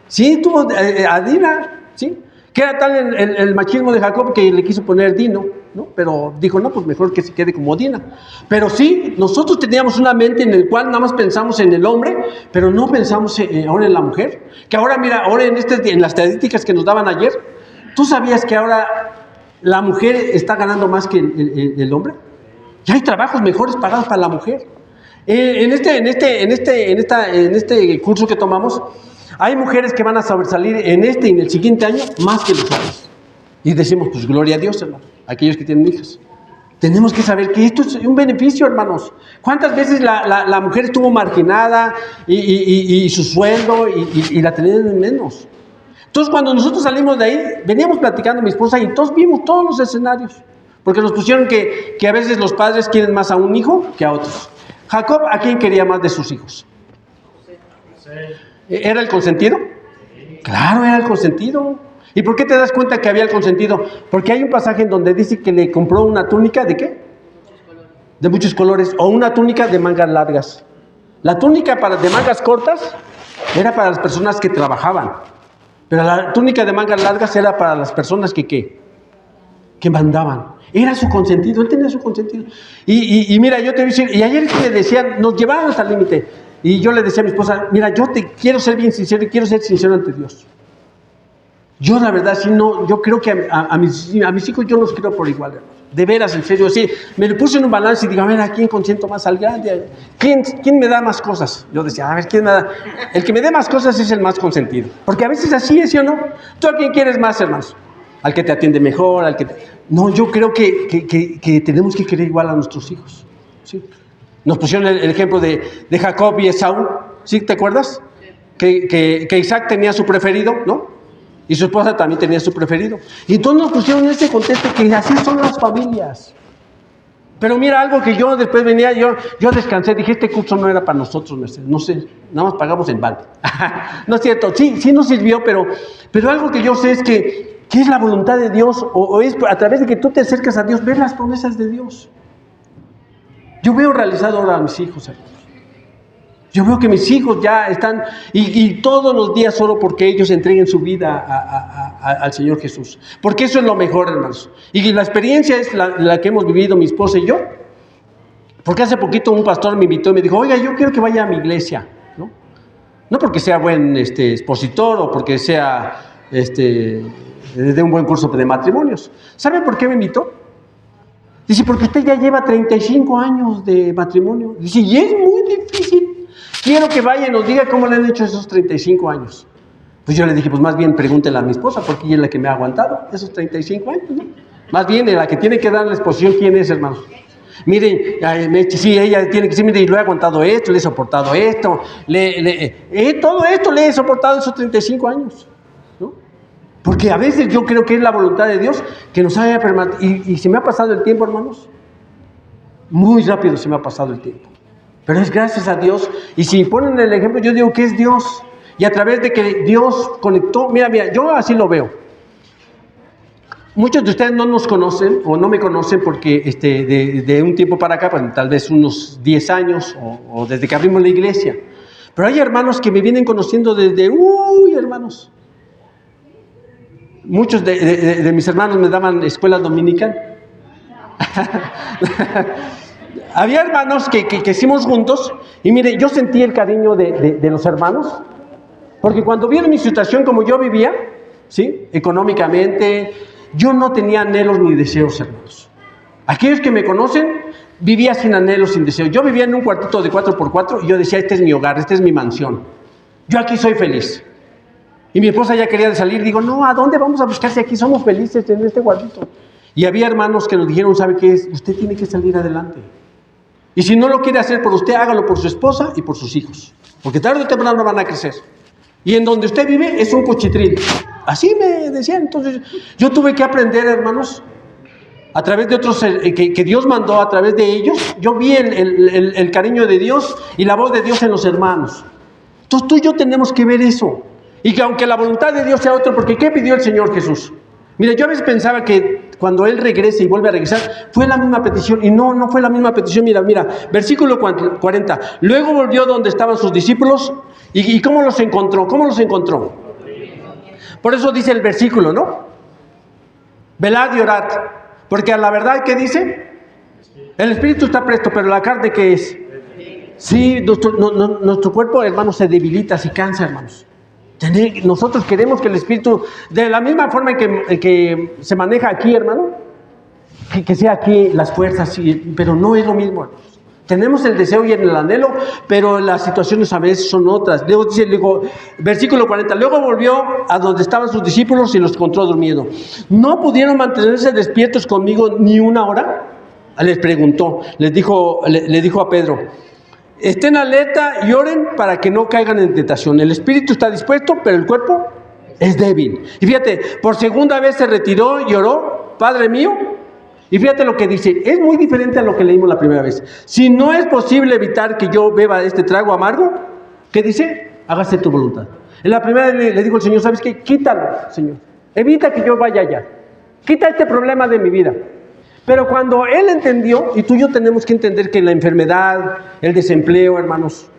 Sí, tuvo a Dina. ¿Sí? Que era tal el machismo de Jacob que le quiso poner Dino, ¿no? Pero dijo, no, pues mejor que se quede como Dina. Pero sí, nosotros teníamos una mente en la cual nada más pensamos en el hombre, pero no pensamos ahora en la mujer. Que ahora, mira, ahora en las estadísticas que nos daban ayer, ¿tú sabías que ahora la mujer está ganando más que el hombre? Ya hay trabajos mejores pagados para la mujer. En este curso que tomamos, hay mujeres que van a sobresalir en este y en el siguiente año más que los hombres. Y decimos, pues gloria a Dios, hermano, aquellos que tienen hijas. Tenemos que saber que esto es un beneficio, hermanos. ¿Cuántas veces la mujer estuvo marginada y su sueldo y la tenían en menos? Entonces, cuando nosotros salimos de ahí, veníamos platicando mi esposa y todos vimos todos los escenarios. Porque nos pusieron que a veces los padres quieren más a un hijo que a otros. Jacob, ¿a quién quería más de sus hijos? ¿Era el consentido? Claro, era el consentido. ¿Y por qué te das cuenta que había el consentido? Porque hay un pasaje en donde dice que le compró una túnica ¿de qué? De muchos colores. O una túnica de mangas largas. La túnica de mangas cortas era para las personas que trabajaban. Pero la túnica de mangas largas era para las personas que mandaban. Era su consentido, él tenía su consentido. Y mira, yo te voy a decir, y ayer le decían, nos llevaron hasta el límite. Y yo le decía a mi esposa, mira, yo te quiero ser bien sincero y quiero ser sincero ante Dios. Yo la verdad, sí, no, yo creo que a mis hijos yo los quiero por igual, hermano. De veras, en serio, sí. Me lo puse en un balance y digo, a ver, ¿a quién consiento más? Al grande. ¿Quién me da más cosas? Yo decía, a ver, ¿quién me da? El que me dé más cosas es el más consentido. Porque a veces así es, ¿sí o no? ¿Tú a quién quieres más, hermanos? Al que te atiende mejor, al que No, yo creo que tenemos que querer igual a nuestros hijos, ¿sí? Nos pusieron el ejemplo de Jacob y Esaú, ¿sí? ¿Te acuerdas? Que Isaac tenía su preferido, ¿no? Y su esposa también tenía su preferido. Y entonces nos pusieron en ese contexto que así son las familias. Pero mira, algo que yo después venía, yo descansé, dije, este curso no era para nosotros, no sé, nada más pagamos en balde. No es cierto, sí nos sirvió, pero algo que yo sé es que es la voluntad de Dios, o es a través de que tú te acercas a Dios, ver las promesas de Dios. Yo veo realizado ahora a mis hijos, hermanos. Yo veo que mis hijos ya están, y todos los días oro porque ellos entreguen su vida al Señor Jesús. Porque eso es lo mejor, hermanos. Y la experiencia es la que hemos vivido mi esposa y yo. Porque hace poquito un pastor me invitó y me dijo, oiga, yo quiero que vaya a mi iglesia, ¿no? No porque sea buen expositor o porque sea de un buen curso de matrimonios. ¿Sabe por qué me invitó? Dice, porque usted ya lleva 35 años de matrimonio. Dice, y es muy difícil. Quiero que vaya y nos diga cómo le han hecho esos 35 años. Pues yo le dije, pues más bien pregúntele a mi esposa, porque ella es la que me ha aguantado esos 35 años, ¿no? Más bien la que tiene que dar la exposición, ¿quién es, hermanos? Miren, sí, ella tiene que decir, mire, lo he aguantado esto, le he soportado esto, todo esto le he soportado esos 35 años. Porque a veces yo creo que es la voluntad de Dios que nos haya permitido. Y se me ha pasado el tiempo, hermanos. Muy rápido se me ha pasado el tiempo. Pero es gracias a Dios. Y si ponen el ejemplo, yo digo que es Dios. Y a través de que Dios conectó. Mira, yo así lo veo. Muchos de ustedes no nos conocen o no me conocen porque de un tiempo para acá, pues, tal vez unos 10 años o desde que abrimos la iglesia. Pero hay hermanos que me vienen conociendo desde, hermanos. Muchos de mis hermanos me daban escuela dominical. Había hermanos que hicimos juntos y mire, yo sentí el cariño de los hermanos, porque cuando vieron mi situación como yo vivía, ¿sí? Económicamente, yo no tenía anhelos ni deseos, hermanos. Aquellos que me conocen, vivía sin anhelos, sin deseos. Yo vivía en un cuartito de 4x4 y yo decía, este es mi hogar, esta es mi mansión. Yo aquí soy feliz. Y mi esposa ya quería salir, digo, no, ¿a dónde vamos a buscar si aquí somos felices en este cuartito? Y había hermanos que nos dijeron, ¿sabe qué es? Usted tiene que salir adelante. Y si no lo quiere hacer por usted, hágalo por su esposa y por sus hijos. Porque tarde o temprano van a crecer. Y en donde usted vive es un cuchitril. Así me decían. Entonces, yo tuve que aprender, hermanos, a través de otros que Dios mandó, a través de ellos. Yo vi el cariño de Dios y la voz de Dios en los hermanos. Entonces, tú y yo tenemos que ver eso. Y que aunque la voluntad de Dios sea otra, porque ¿qué pidió el Señor Jesús? Mira, yo a veces pensaba que cuando Él regrese y vuelve a regresar, fue la misma petición, y no fue la misma petición. Mira, versículo 40. Luego volvió donde estaban sus discípulos, y ¿cómo los encontró? ¿Cómo los encontró? Por eso dice el versículo, ¿no? Velad y orad, porque a la verdad, ¿qué dice? El espíritu está presto, pero la carne, ¿qué es? Sí, nuestro cuerpo, hermanos, se debilita, se cansa, hermanos. Nosotros queremos que el espíritu, de la misma forma en que se maneja aquí, hermano, que sea aquí las fuerzas, pero no es lo mismo, hermanos. Tenemos el deseo y el anhelo, pero las situaciones a veces son otras. Luego dice, versículo 40, luego volvió a donde estaban sus discípulos y los encontró durmiendo. ¿No pudieron mantenerse despiertos conmigo ni una hora? Les preguntó, le dijo a Pedro, estén alerta y oren para que no caigan en tentación. El espíritu está dispuesto, pero el cuerpo es débil. Y fíjate, por segunda vez se retiró y oró, Padre mío. Y fíjate lo que dice, es muy diferente a lo que leímos la primera vez. Si no es posible evitar que yo beba este trago amargo, ¿qué dice? Hágase tu voluntad. En la primera le dijo el Señor, ¿sabes qué? Quítalo, Señor. Evita que yo vaya allá. Quita este problema de mi vida. Pero cuando Él entendió, y tú y yo tenemos que entender que la enfermedad, el desempleo, hermanos,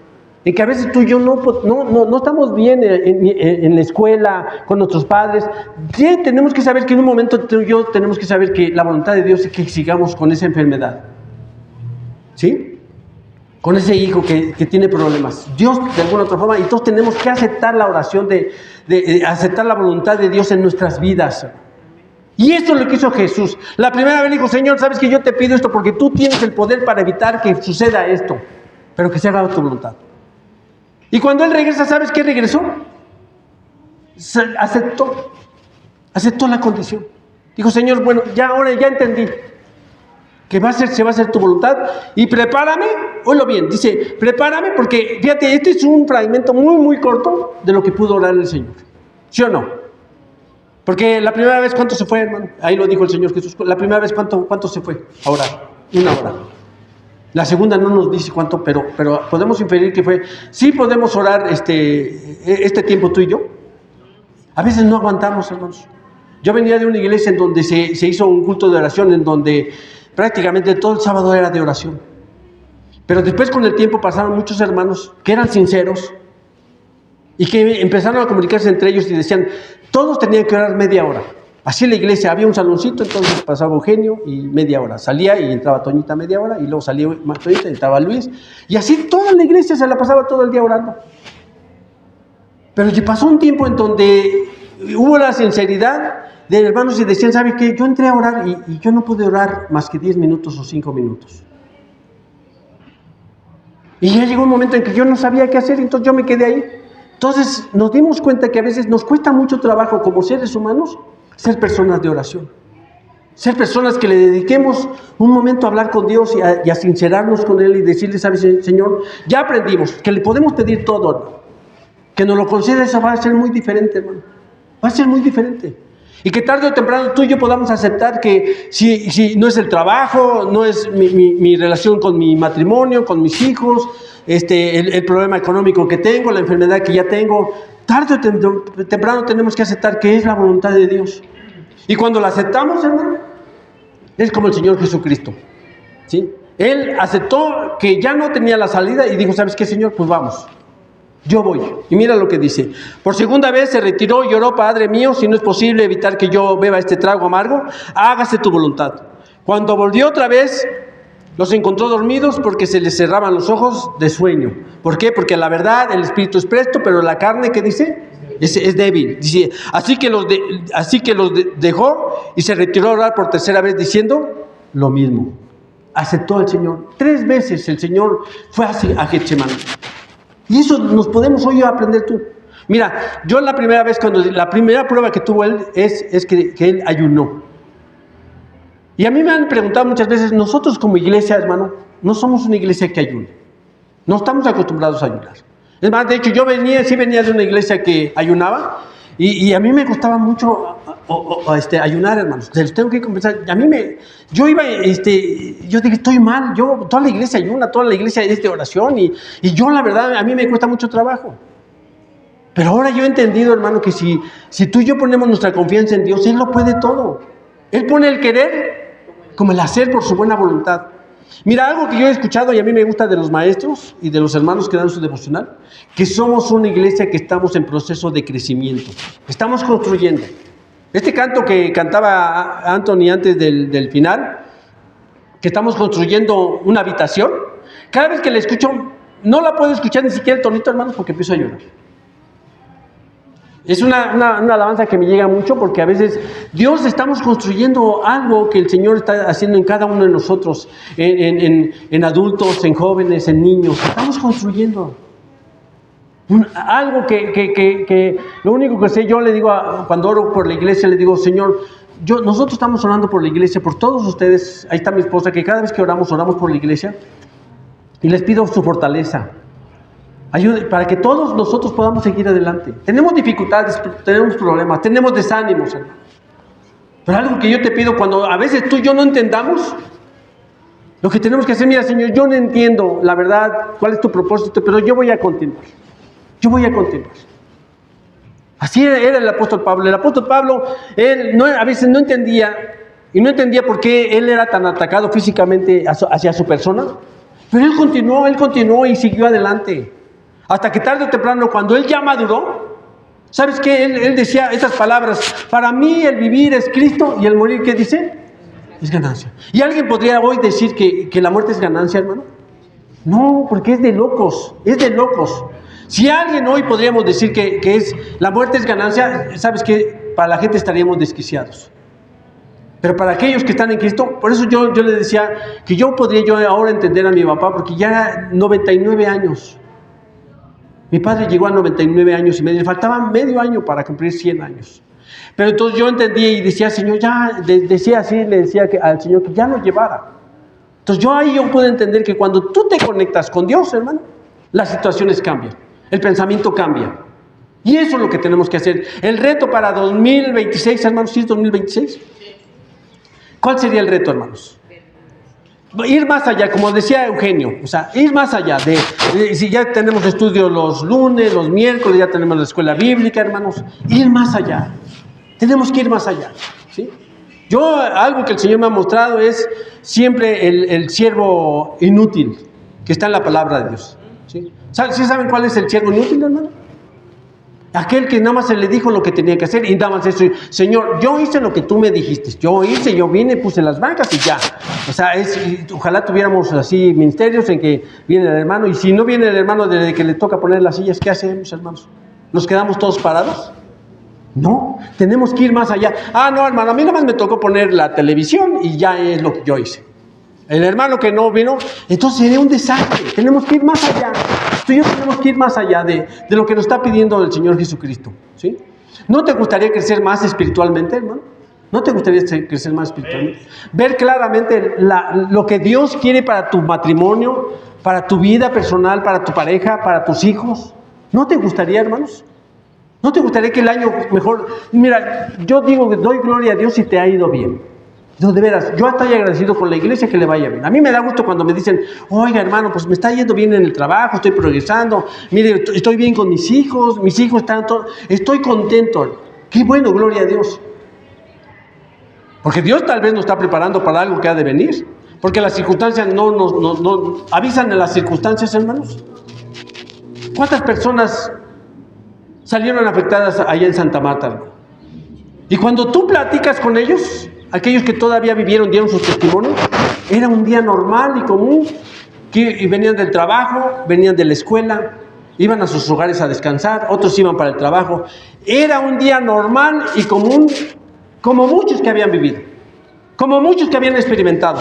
en que a veces tú y yo no estamos bien en la escuela, con nuestros padres, sí, tenemos que saber que en un momento tú y yo tenemos que saber que la voluntad de Dios es que sigamos con esa enfermedad, ¿sí? Con ese hijo que tiene problemas. Dios, de alguna otra forma, y todos tenemos que aceptar la oración, de aceptar la voluntad de Dios en nuestras vidas. Y esto es lo que hizo Jesús. La primera vez dijo, Señor, sabes que yo te pido esto porque tú tienes el poder para evitar que suceda esto, pero que se haga tu voluntad. Y cuando Él regresa, ¿sabes qué regresó? Aceptó la condición. Dijo, Señor, bueno, ahora ya entendí que se va a hacer tu voluntad y prepárame, oílo bien, dice, prepárame porque, fíjate, este es un fragmento muy, muy corto de lo que pudo orar el Señor. ¿Sí o no? Porque la primera vez, ¿cuánto se fue, hermano? Ahí lo dijo el Señor Jesús. La primera vez, ¿cuánto se fue a orar? 1 hora. La segunda no nos dice cuánto, pero podemos inferir que fue. Sí podemos orar este tiempo tú y yo. A veces no aguantamos, hermanos. Yo venía de una iglesia en donde se hizo un culto de oración, en donde prácticamente todo el sábado era de oración. Pero después, con el tiempo, pasaron muchos hermanos que eran sinceros y que empezaron a comunicarse entre ellos y decían, todos tenían que orar media hora. Así en la iglesia había un saloncito, entonces pasaba Eugenio y media hora. Salía y entraba Toñita media hora, y luego salía Toñita y entraba Luis. Y así toda la iglesia se la pasaba todo el día orando. Pero pasó un tiempo en donde hubo la sinceridad de hermanos y decían, ¿sabes qué? Yo entré a orar y yo no pude orar más que 10 minutos o 5 minutos. Y ya llegó un momento en que yo no sabía qué hacer, entonces yo me quedé ahí. Entonces nos dimos cuenta que a veces nos cuesta mucho trabajo como seres humanos ser personas de oración. Ser personas que le dediquemos un momento a hablar con Dios y a sincerarnos con Él y decirle, ¿sabes, Señor? Ya aprendimos que le podemos pedir todo, hermano. Que nos lo conceda, eso va a ser muy diferente, hermano. Va a ser muy diferente. Y que tarde o temprano tú y yo podamos aceptar que si no es el trabajo, no es mi relación con mi matrimonio, con mis hijos, el problema económico que tengo, la enfermedad que ya tengo, tarde o temprano tenemos que aceptar que es la voluntad de Dios. Y cuando la aceptamos, hermano, es como el Señor Jesucristo, ¿sí? Él aceptó que ya no tenía la salida y dijo, ¿sabes qué, Señor? Pues vamos. Yo voy. Y mira lo que dice. Por segunda vez se retiró y oró: Padre mío, si no es posible evitar que yo beba este trago amargo, hágase tu voluntad. Cuando volvió otra vez, los encontró dormidos porque se les cerraban los ojos de sueño. ¿Por qué? Porque la verdad, el espíritu es presto, pero la carne, ¿qué dice? Es débil. Dice, así que los dejó y se retiró a orar por tercera vez diciendo lo mismo. Aceptó al Señor. 3 veces el Señor fue a Getsemaní. Y eso nos podemos hoy aprender tú. Mira, yo la primera prueba que tuvo él es que él ayunó. Y a mí me han preguntado muchas veces, nosotros como iglesia, hermano, no somos una iglesia que ayune. No estamos acostumbrados a ayunar. Es más, de hecho, yo venía de una iglesia que ayunaba y a mí me costaba mucho ayunar, hermanos. Les tengo que confesar. Yo dije, estoy mal. Toda la iglesia ayuna, toda la iglesia es de oración y yo, la verdad, a mí me cuesta mucho trabajo. Pero ahora yo he entendido, hermano, que si tú y yo ponemos nuestra confianza en Dios, Él lo puede todo. Él pone el querer como el hacer por su buena voluntad. Mira, algo que yo he escuchado y a mí me gusta de los maestros y de los hermanos que dan su devocional, que somos una iglesia que estamos en proceso de crecimiento. Estamos construyendo. Este canto que cantaba Anthony antes del final, que estamos construyendo una habitación, cada vez que la escucho, no la puedo escuchar ni siquiera el tonito, hermanos, porque empiezo a llorar. Es una alabanza que me llega mucho porque a veces Dios estamos construyendo algo que el Señor está haciendo en cada uno de nosotros, en adultos, en jóvenes, en niños. Estamos construyendo algo que lo único que sé, yo le digo, cuando oro por la iglesia, le digo, Señor, nosotros estamos orando por la iglesia, por todos ustedes. Ahí está mi esposa, que cada vez que oramos por la iglesia y les pido su fortaleza. Ayude para que todos nosotros podamos seguir adelante. Tenemos dificultades, tenemos problemas, tenemos desánimos, hermano. Pero algo que yo te pido, cuando a veces tú y yo no entendamos, lo que tenemos que hacer, mira, Señor, yo no entiendo la verdad, cuál es tu propósito, pero yo voy a continuar. Yo voy a continuar. Así era el apóstol Pablo. El apóstol Pablo, él a veces no entendía, y no entendía por qué él era tan atacado físicamente hacia su persona, pero él continuó y siguió adelante. Hasta que tarde o temprano, cuando él ya maduró, ¿sabes qué? Él decía esas palabras: para mí el vivir es Cristo y el morir, ¿qué dice? Es ganancia. ¿Y alguien podría hoy decir que la muerte es ganancia, hermano? No, porque es de locos, es de locos. Si alguien hoy podríamos decir que la muerte es ganancia, ¿sabes qué? Para la gente estaríamos desquiciados. Pero para aquellos que están en Cristo, por eso yo le decía que yo podría ahora entender a mi papá, porque ya era 99 años. Mi padre llegó a 99 años y medio, le faltaba medio año para cumplir 100 años. Pero entonces yo entendía y decía, Señor, le decía al Señor que ya lo llevara. Entonces yo pude entender que cuando tú te conectas con Dios, hermano, las situaciones cambian, el pensamiento cambia. Y eso es lo que tenemos que hacer. El reto para 2026, hermanos, ¿sí es 2026? ¿Cuál sería el reto, hermanos? Ir más allá, como decía Eugenio, o sea, ir más allá si ya tenemos estudios los lunes, los miércoles, ya tenemos la escuela bíblica, hermanos, ir más allá. Tenemos que ir más allá, ¿sí? Algo que el Señor me ha mostrado es siempre el siervo inútil que está en la palabra de Dios, ¿sí? ¿Sí saben cuál es el siervo inútil, hermano? Aquel que nada más se le dijo lo que tenía que hacer y nada más eso: Señor, yo hice lo que tú me dijiste, yo vine, puse las bancas y ya. O sea, ojalá tuviéramos así ministerios en que viene el hermano, y si no viene el hermano desde que le toca poner las sillas, ¿qué hacemos, hermanos? ¿Nos quedamos todos parados? No, tenemos que ir más allá. No, hermano, a mí nada más me tocó poner la televisión y ya es lo que yo hice. El hermano que no vino, entonces sería un desastre. Tenemos que ir más allá. Tú y yo tenemos que ir más allá de lo que nos está pidiendo el Señor Jesucristo, ¿sí? ¿No te gustaría crecer más espiritualmente, hermano? ¿No te gustaría crecer más espiritualmente? Ver claramente lo que Dios quiere para tu matrimonio, para tu vida personal, para tu pareja, para tus hijos. ¿No te gustaría, hermanos? ¿No te gustaría que el año mejor? Mira, yo digo que doy gloria a Dios si te ha ido bien. No, de veras, yo estoy agradecido con la iglesia que le vaya bien. A mí me da gusto cuando me dicen: oiga, hermano, pues me está yendo bien en el trabajo, estoy progresando, mire, estoy bien con mis hijos están todos, estoy contento. Qué bueno, gloria a Dios. Porque Dios tal vez nos está preparando para algo que ha de venir. Porque las circunstancias no avisan de las circunstancias, hermanos. ¿Cuántas personas salieron afectadas allá en Santa Marta, hermano? Y cuando tú platicas con ellos, aquellos que todavía vivieron, dieron sus testimonios, era un día normal y común, que venían del trabajo, venían de la escuela, iban a sus hogares a descansar, otros iban para el trabajo. Era un día normal y común, como muchos que habían vivido, como muchos que habían experimentado.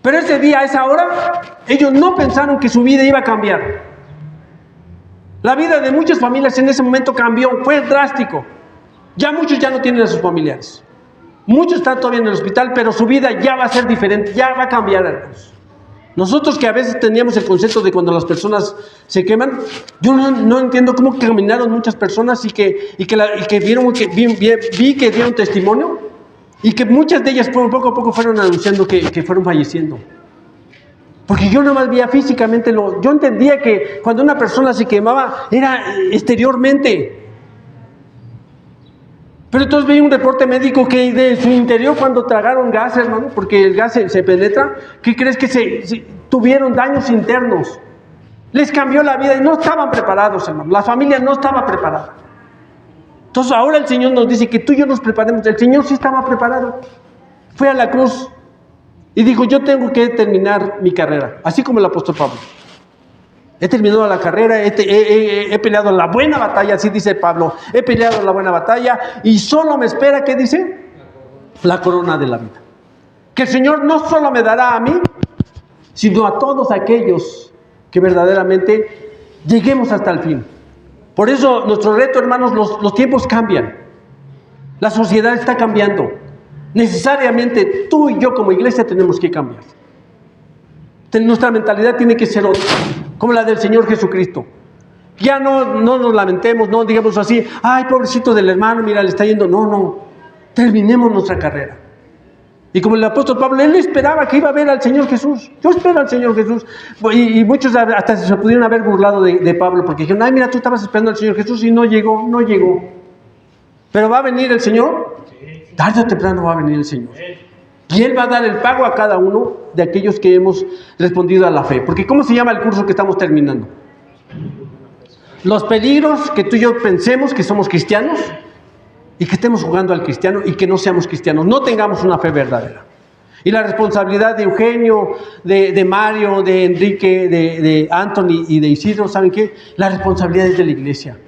Pero ese día, a esa hora, ellos no pensaron que su vida iba a cambiar. La vida de muchas familias en ese momento cambió, fue drástico. Ya muchos ya no tienen a sus familiares. Muchos están todavía en el hospital, pero su vida ya va a ser diferente, ya va a cambiar, hermanos. Nosotros que a veces teníamos el concepto de cuando las personas se queman, yo no entiendo cómo caminaron muchas personas y que vieron, vi que dieron testimonio y que muchas de ellas poco a poco fueron anunciando que fueron falleciendo. Porque yo nomás veía físicamente, yo entendía que cuando una persona se quemaba era exteriormente. Pero entonces veía un reporte médico que de su interior cuando tragaron gas, hermano, porque el gas se penetra, ¿qué crees que se tuvieron daños internos? Les cambió la vida y no estaban preparados, hermano. La familia no estaba preparada. Entonces ahora el Señor nos dice que tú y yo nos preparemos. El Señor sí estaba preparado. Fue a la cruz y dijo, yo tengo que terminar mi carrera, así como el apóstol Pablo. He terminado la carrera, he peleado la buena batalla, así dice Pablo. He peleado la buena batalla y solo me espera, ¿qué dice? La corona de la vida. Que el Señor no solo me dará a mí, sino a todos aquellos que verdaderamente lleguemos hasta el fin. Por eso nuestro reto, hermanos, los tiempos cambian. La sociedad está cambiando. Necesariamente tú y yo como iglesia tenemos que cambiar. Nuestra mentalidad tiene que ser otra, como la del Señor Jesucristo. Ya no nos lamentemos, no digamos así, ay, pobrecito del hermano, mira, le está yendo. No, terminemos nuestra carrera. Y como el apóstol Pablo, él esperaba que iba a ver al Señor Jesús. Yo espero al Señor Jesús. Y muchos hasta se pudieron haber burlado de Pablo, porque dijeron, ay, mira, tú estabas esperando al Señor Jesús y no llegó. Pero va a venir el Señor, tarde o temprano va a venir el Señor. Y Él va a dar el pago a cada uno de aquellos que hemos respondido a la fe. Porque ¿cómo se llama el curso que estamos terminando? Los peligros que tú y yo pensemos que somos cristianos y que estemos jugando al cristiano y que no seamos cristianos. No tengamos una fe verdadera. Y la responsabilidad de Eugenio, de Mario, de Enrique, de Anthony y de Isidro, ¿saben qué? La responsabilidad es de la iglesia.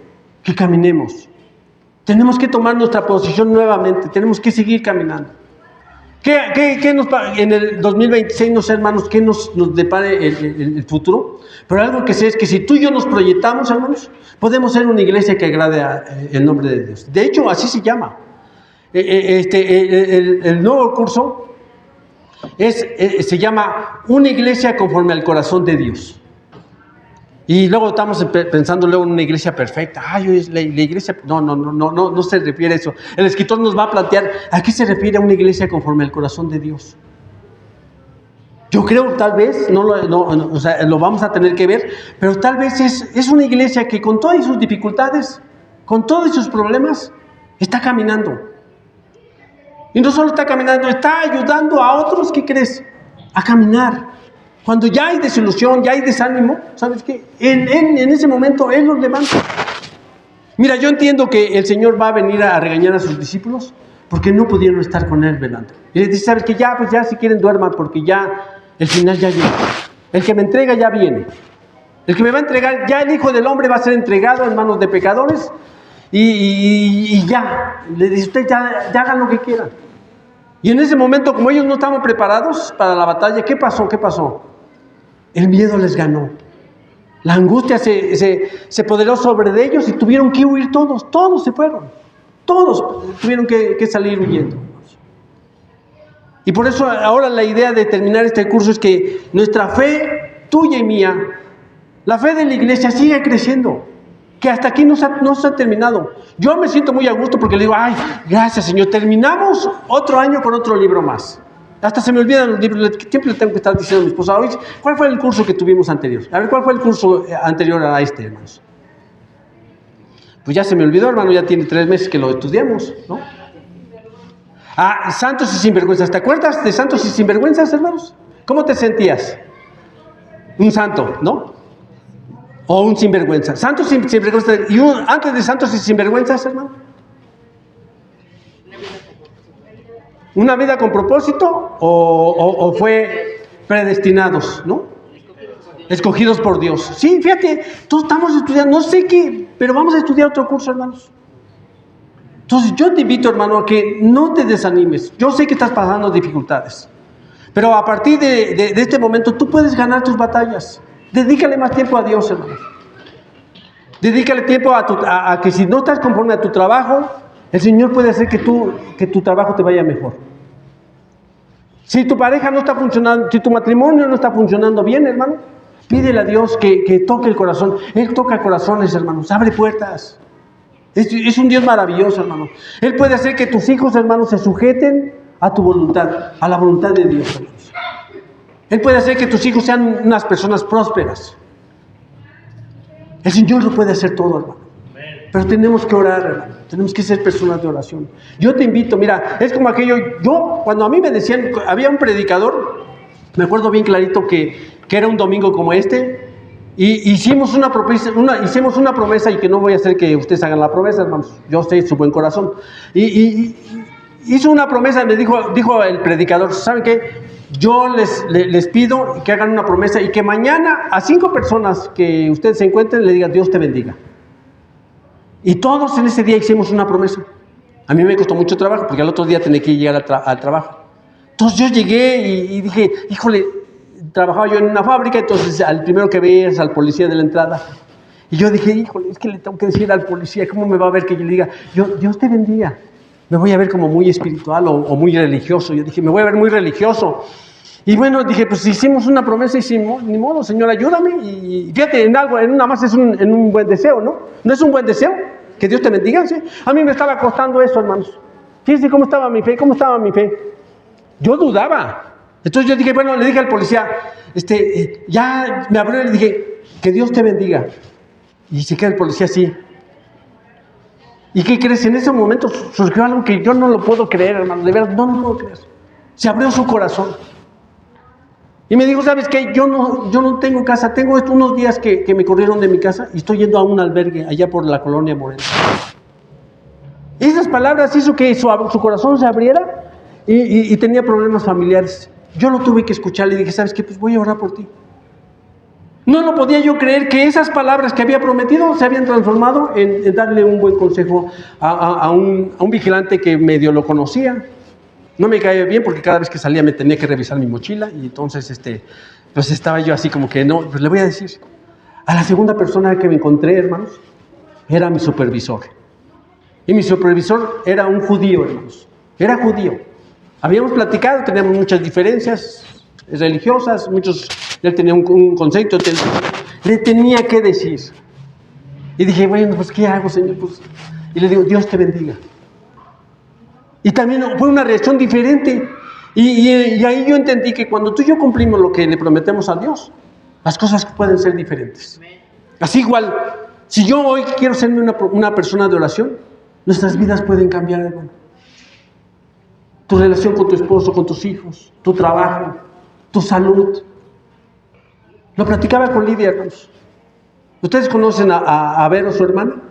Que caminemos. Tenemos que tomar nuestra posición nuevamente. Tenemos que seguir caminando. ¿Qué nos, en el 2026, no sé, hermanos, qué nos depare el futuro? Pero algo que sé es que si tú y yo nos proyectamos, hermanos, podemos ser una iglesia que agrade el nombre de Dios. De hecho, así se llama. El nuevo curso se llama Una iglesia conforme al corazón de Dios. Y luego estamos pensando en una iglesia perfecta. Ay, la iglesia... No se refiere a eso. El escritor nos va a plantear a qué se refiere a una iglesia conforme al corazón de Dios. Yo creo tal vez, lo vamos a tener que ver, pero tal vez es una iglesia que con todas sus dificultades, con todos sus problemas, está caminando. Y no solo está caminando, está ayudando a otros, ¿qué crees? A caminar. Cuando ya hay desilusión, ya hay desánimo, ¿sabes qué? En ese momento Él los levanta. Mira, yo entiendo que el Señor va a venir a regañar a sus discípulos porque no pudieron estar con Él velando. Y les dice, ¿sabes qué? Ya si quieren duerman porque ya el final ya llega. El que me entrega ya viene. El que me va a entregar, ya el Hijo del Hombre va a ser entregado en manos de pecadores y ya. Le dice, usted ya hagan lo que quieran. Y en ese momento, como ellos no estaban preparados para la batalla, ¿qué pasó? El miedo les ganó. La angustia se apoderó sobre ellos y tuvieron que huir todos se fueron. Todos tuvieron que salir huyendo. Y por eso ahora la idea de terminar este curso es que nuestra fe, tuya y mía, la fe de la iglesia sigue creciendo. Que hasta aquí no se ha terminado. Yo me siento muy a gusto porque le digo, ay, gracias Señor, terminamos otro año con otro libro más. Hasta se me olvidan los libros, siempre le tengo que estar diciendo a mi esposa, oye, ¿cuál fue el curso que tuvimos anterior? A ver, ¿cuál fue el curso anterior a este, hermanos? Pues ya se me olvidó, hermano, ya tiene 3 meses que lo estudiamos, ¿no? Santos y sinvergüenzas. ¿Te acuerdas de Santos y sinvergüenzas, hermanos? ¿Cómo te sentías? Un santo, ¿no? o un sinvergüenza? ¿Santos sin sinvergüenza? ¿Y antes de santos y sinvergüenzas, hermano? ¿Una vida con propósito o fue predestinados, no? Escogidos por Dios. Sí, fíjate, todos estamos estudiando, no sé qué, pero vamos a estudiar otro curso, hermanos. Entonces yo te invito, hermano, a que no te desanimes. Yo sé que estás pasando dificultades, pero a partir de este momento tú puedes ganar tus batallas. Dedícale más tiempo a Dios, hermano. Dedícale tiempo a que si no estás conforme a tu trabajo, el Señor puede hacer que tu trabajo te vaya mejor. Si tu pareja no está funcionando, si tu matrimonio no está funcionando bien, hermano, pídele a Dios que toque el corazón. Él toca corazones, hermanos, abre puertas. Es un Dios maravilloso, hermano. Él puede hacer que tus hijos, hermanos, se sujeten a tu voluntad, a la voluntad de Dios, hermanos. Él puede hacer que tus hijos sean unas personas prósperas. El Señor lo puede hacer todo, hermano. Pero tenemos que orar, hermano. Tenemos que ser personas de oración. Yo te invito, mira, es como aquello, cuando a mí me decían, había un predicador, me acuerdo bien clarito que era un domingo como este, y hicimos una promesa, y que no voy a hacer que ustedes hagan la promesa, hermanos. Yo sé su buen corazón. Y hizo una promesa, me dijo el predicador, ¿saben qué? Yo les pido que hagan una promesa y que mañana a 5 personas que ustedes se encuentren le digan Dios te bendiga. Y todos en ese día hicimos una promesa. A mí me costó mucho trabajo porque al otro día tenía que llegar al trabajo. Entonces yo llegué y dije, híjole, trabajaba yo en una fábrica, entonces al primero que veía es al policía de la entrada. Y yo dije, híjole, es que le tengo que decir al policía, ¿cómo me va a ver que yo le diga, Dios te bendiga? Me voy a ver como muy espiritual o muy religioso. Yo dije, me voy a ver muy religioso. Y bueno, dije, pues hicimos una promesa y ni modo, Señor, ayúdame. Y fíjate, en una más es un buen deseo, ¿no? ¿No es un buen deseo? Que Dios te bendiga, ¿sí? A mí me estaba costando eso, hermanos. Fíjense cómo estaba mi fe, Yo dudaba. Entonces yo dije, bueno, le dije al policía, ya me abrió y le dije, que Dios te bendiga. Y se queda el policía así. ¿Y qué crees? En ese momento surgió algo que yo no lo puedo creer, hermano. De verdad, no lo puedo creer. Se abrió su corazón. Y me dijo, ¿sabes qué? Yo no tengo casa. Tengo unos días que me corrieron de mi casa y estoy yendo a un albergue allá por la colonia Morena. Esas palabras hizo que su corazón se abriera y tenía problemas familiares. Yo lo tuve que escuchar. Le dije, ¿sabes qué? Pues voy a orar por ti. No lo podía yo creer que esas palabras que había prometido se habían transformado en darle un buen consejo a un vigilante que medio lo conocía. No me caía bien porque cada vez que salía me tenía que revisar mi mochila y entonces pues estaba yo así como que no, pues le voy a decir. A la segunda persona que me encontré, hermanos, era mi supervisor. Y mi supervisor era un judío, hermanos. Era judío. Habíamos platicado, teníamos muchas diferencias religiosas, él tenía un concepto, le tenía que decir. Y dije, bueno, pues ¿qué hago, Señor? Pues, y le digo, Dios te bendiga. Y también fue una reacción diferente. Y ahí yo entendí que cuando tú y yo cumplimos lo que le prometemos a Dios, las cosas pueden ser diferentes. Así igual, si yo hoy quiero ser una persona de oración, nuestras vidas pueden cambiar, hermano. Tu relación con tu esposo, con tus hijos, tu trabajo, tu salud. Lo platicaba con Lidia, hermanos. ¿Ustedes conocen a Vero, su hermana?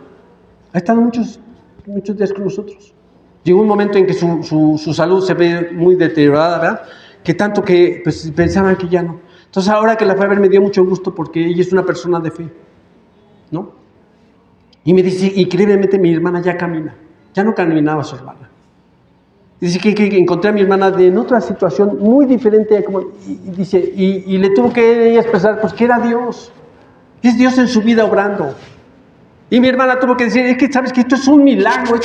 Ha estado muchos días con nosotros. Llegó un momento en que su salud se ve muy deteriorada, ¿verdad? Que tanto que pues, pensaban que ya no. Entonces ahora que la fue a ver me dio mucho gusto porque ella es una persona de fe, ¿no? Y me dice, increíblemente mi hermana ya camina. Ya no caminaba su hermana. Dice que encontré a mi hermana en otra situación muy diferente. Y le tuvo que ella expresar pues que era Dios. Es Dios en su vida obrando. Y mi hermana tuvo que decir, es que sabes que esto es un milagro,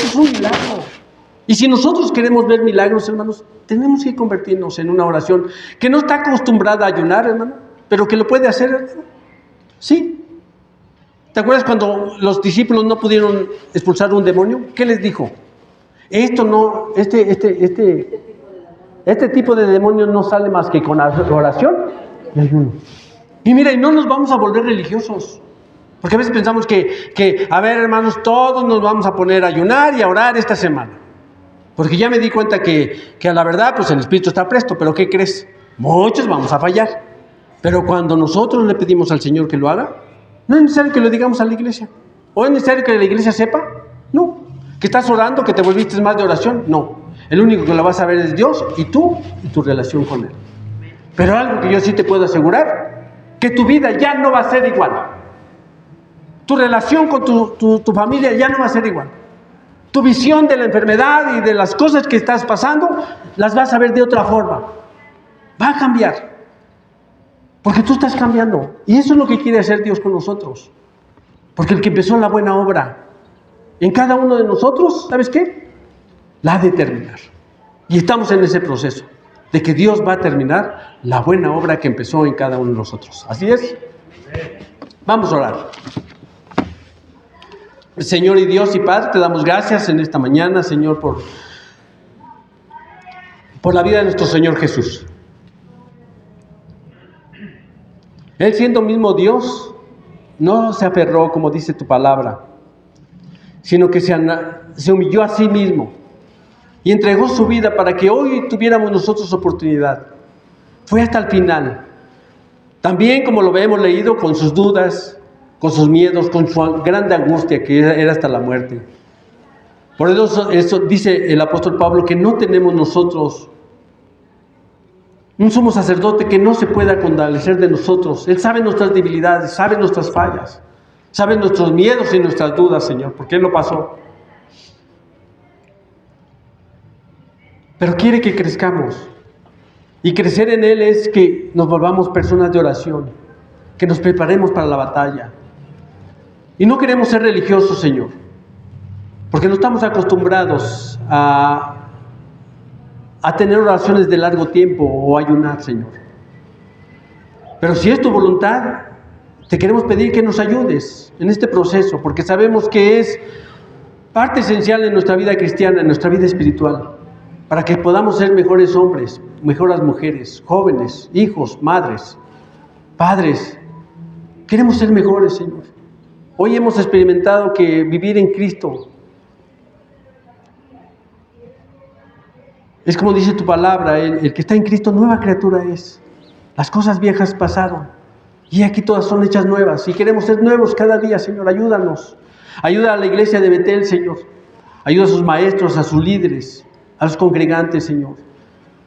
Y si nosotros queremos ver milagros, hermanos, tenemos que convertirnos en una oración que no está acostumbrada a ayunar, hermano, pero que lo puede hacer, hermano. Sí. ¿Te acuerdas cuando los discípulos no pudieron expulsar un demonio? ¿Qué les dijo? Este tipo de demonio no sale más que con oración y ayuno. Y mira, y no nos vamos a volver religiosos. Porque a veces pensamos que a ver, hermanos, todos nos vamos a poner a ayunar y a orar esta semana. Porque ya me di cuenta que a la verdad, pues el Espíritu está presto. Pero ¿qué crees? Muchos vamos a fallar. Pero cuando nosotros le pedimos al Señor que lo haga, No es necesario que lo digamos a la iglesia. ¿O es necesario que la iglesia sepa? No. ¿Que estás orando, que te volviste más de oración? No. El único que lo va a saber es Dios y tú y tu relación con Él. Pero algo que yo sí te puedo asegurar, que tu vida ya no va a ser igual. Tu relación con tu familia ya no va a ser igual. Tu visión de la enfermedad y de las cosas que estás pasando, las vas a ver de otra forma. Va a cambiar. Porque tú estás cambiando. Y eso es lo que quiere hacer Dios con nosotros. Porque el que empezó la buena obra en cada uno de nosotros, ¿sabes qué? La ha de terminar. Y estamos en ese proceso de que Dios va a terminar la buena obra que empezó en cada uno de nosotros. Así es. Vamos a orar. Señor y Dios y Padre, te damos gracias en esta mañana, Señor, por la vida de nuestro Señor Jesús. Él, siendo mismo Dios, no se aferró, como dice tu palabra, sino que se humilló a sí mismo y entregó su vida para que hoy tuviéramos nosotros oportunidad. Fue hasta el final. También, como lo hemos leído, con sus dudas, con sus miedos, con su grande angustia que era hasta la muerte. Por eso dice el apóstol Pablo que no tenemos nosotros un sumo sacerdote que no se pueda compadecer de nosotros. Él sabe nuestras debilidades, sabe nuestras fallas, sabe nuestros miedos y nuestras dudas, Señor, porque Él lo pasó. Pero quiere que crezcamos. Y crecer en Él es que nos volvamos personas de oración, que nos preparemos para la batalla. Y no queremos ser religiosos, Señor, porque no estamos acostumbrados a tener oraciones de largo tiempo o ayunar, Señor. Pero si es tu voluntad, te queremos pedir que nos ayudes en este proceso, porque sabemos que es parte esencial en nuestra vida cristiana, en nuestra vida espiritual, para que podamos ser mejores hombres, mejores mujeres, jóvenes, hijos, madres, padres. Queremos ser mejores, Señor. Hoy hemos experimentado que vivir en Cristo es como dice tu palabra, el que está en Cristo nueva criatura es. Las cosas viejas pasaron y aquí todas son hechas nuevas y queremos ser nuevos cada día, Señor. Ayúdanos. Ayuda a la iglesia de Betel, Señor. Ayuda a sus maestros, a sus líderes, a los congregantes, Señor.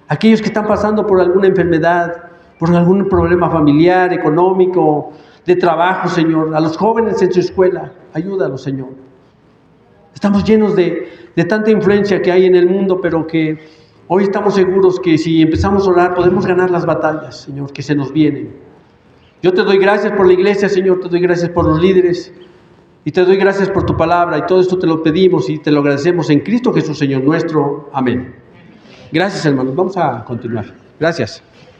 Aquellos que están pasando por alguna enfermedad, por algún problema familiar, económico, de trabajo, Señor. A los jóvenes en su escuela, ayúdalos, Señor. Estamos llenos de tanta influencia que hay en el mundo, pero que hoy estamos seguros que si empezamos a orar podemos ganar las batallas, Señor, que se nos vienen. Yo te doy gracias por la iglesia, Señor, te doy gracias por los líderes y te doy gracias por tu palabra, y todo esto te lo pedimos y te lo agradecemos en Cristo Jesús, Señor nuestro. Amén. Gracias, hermanos. Vamos a continuar. Gracias.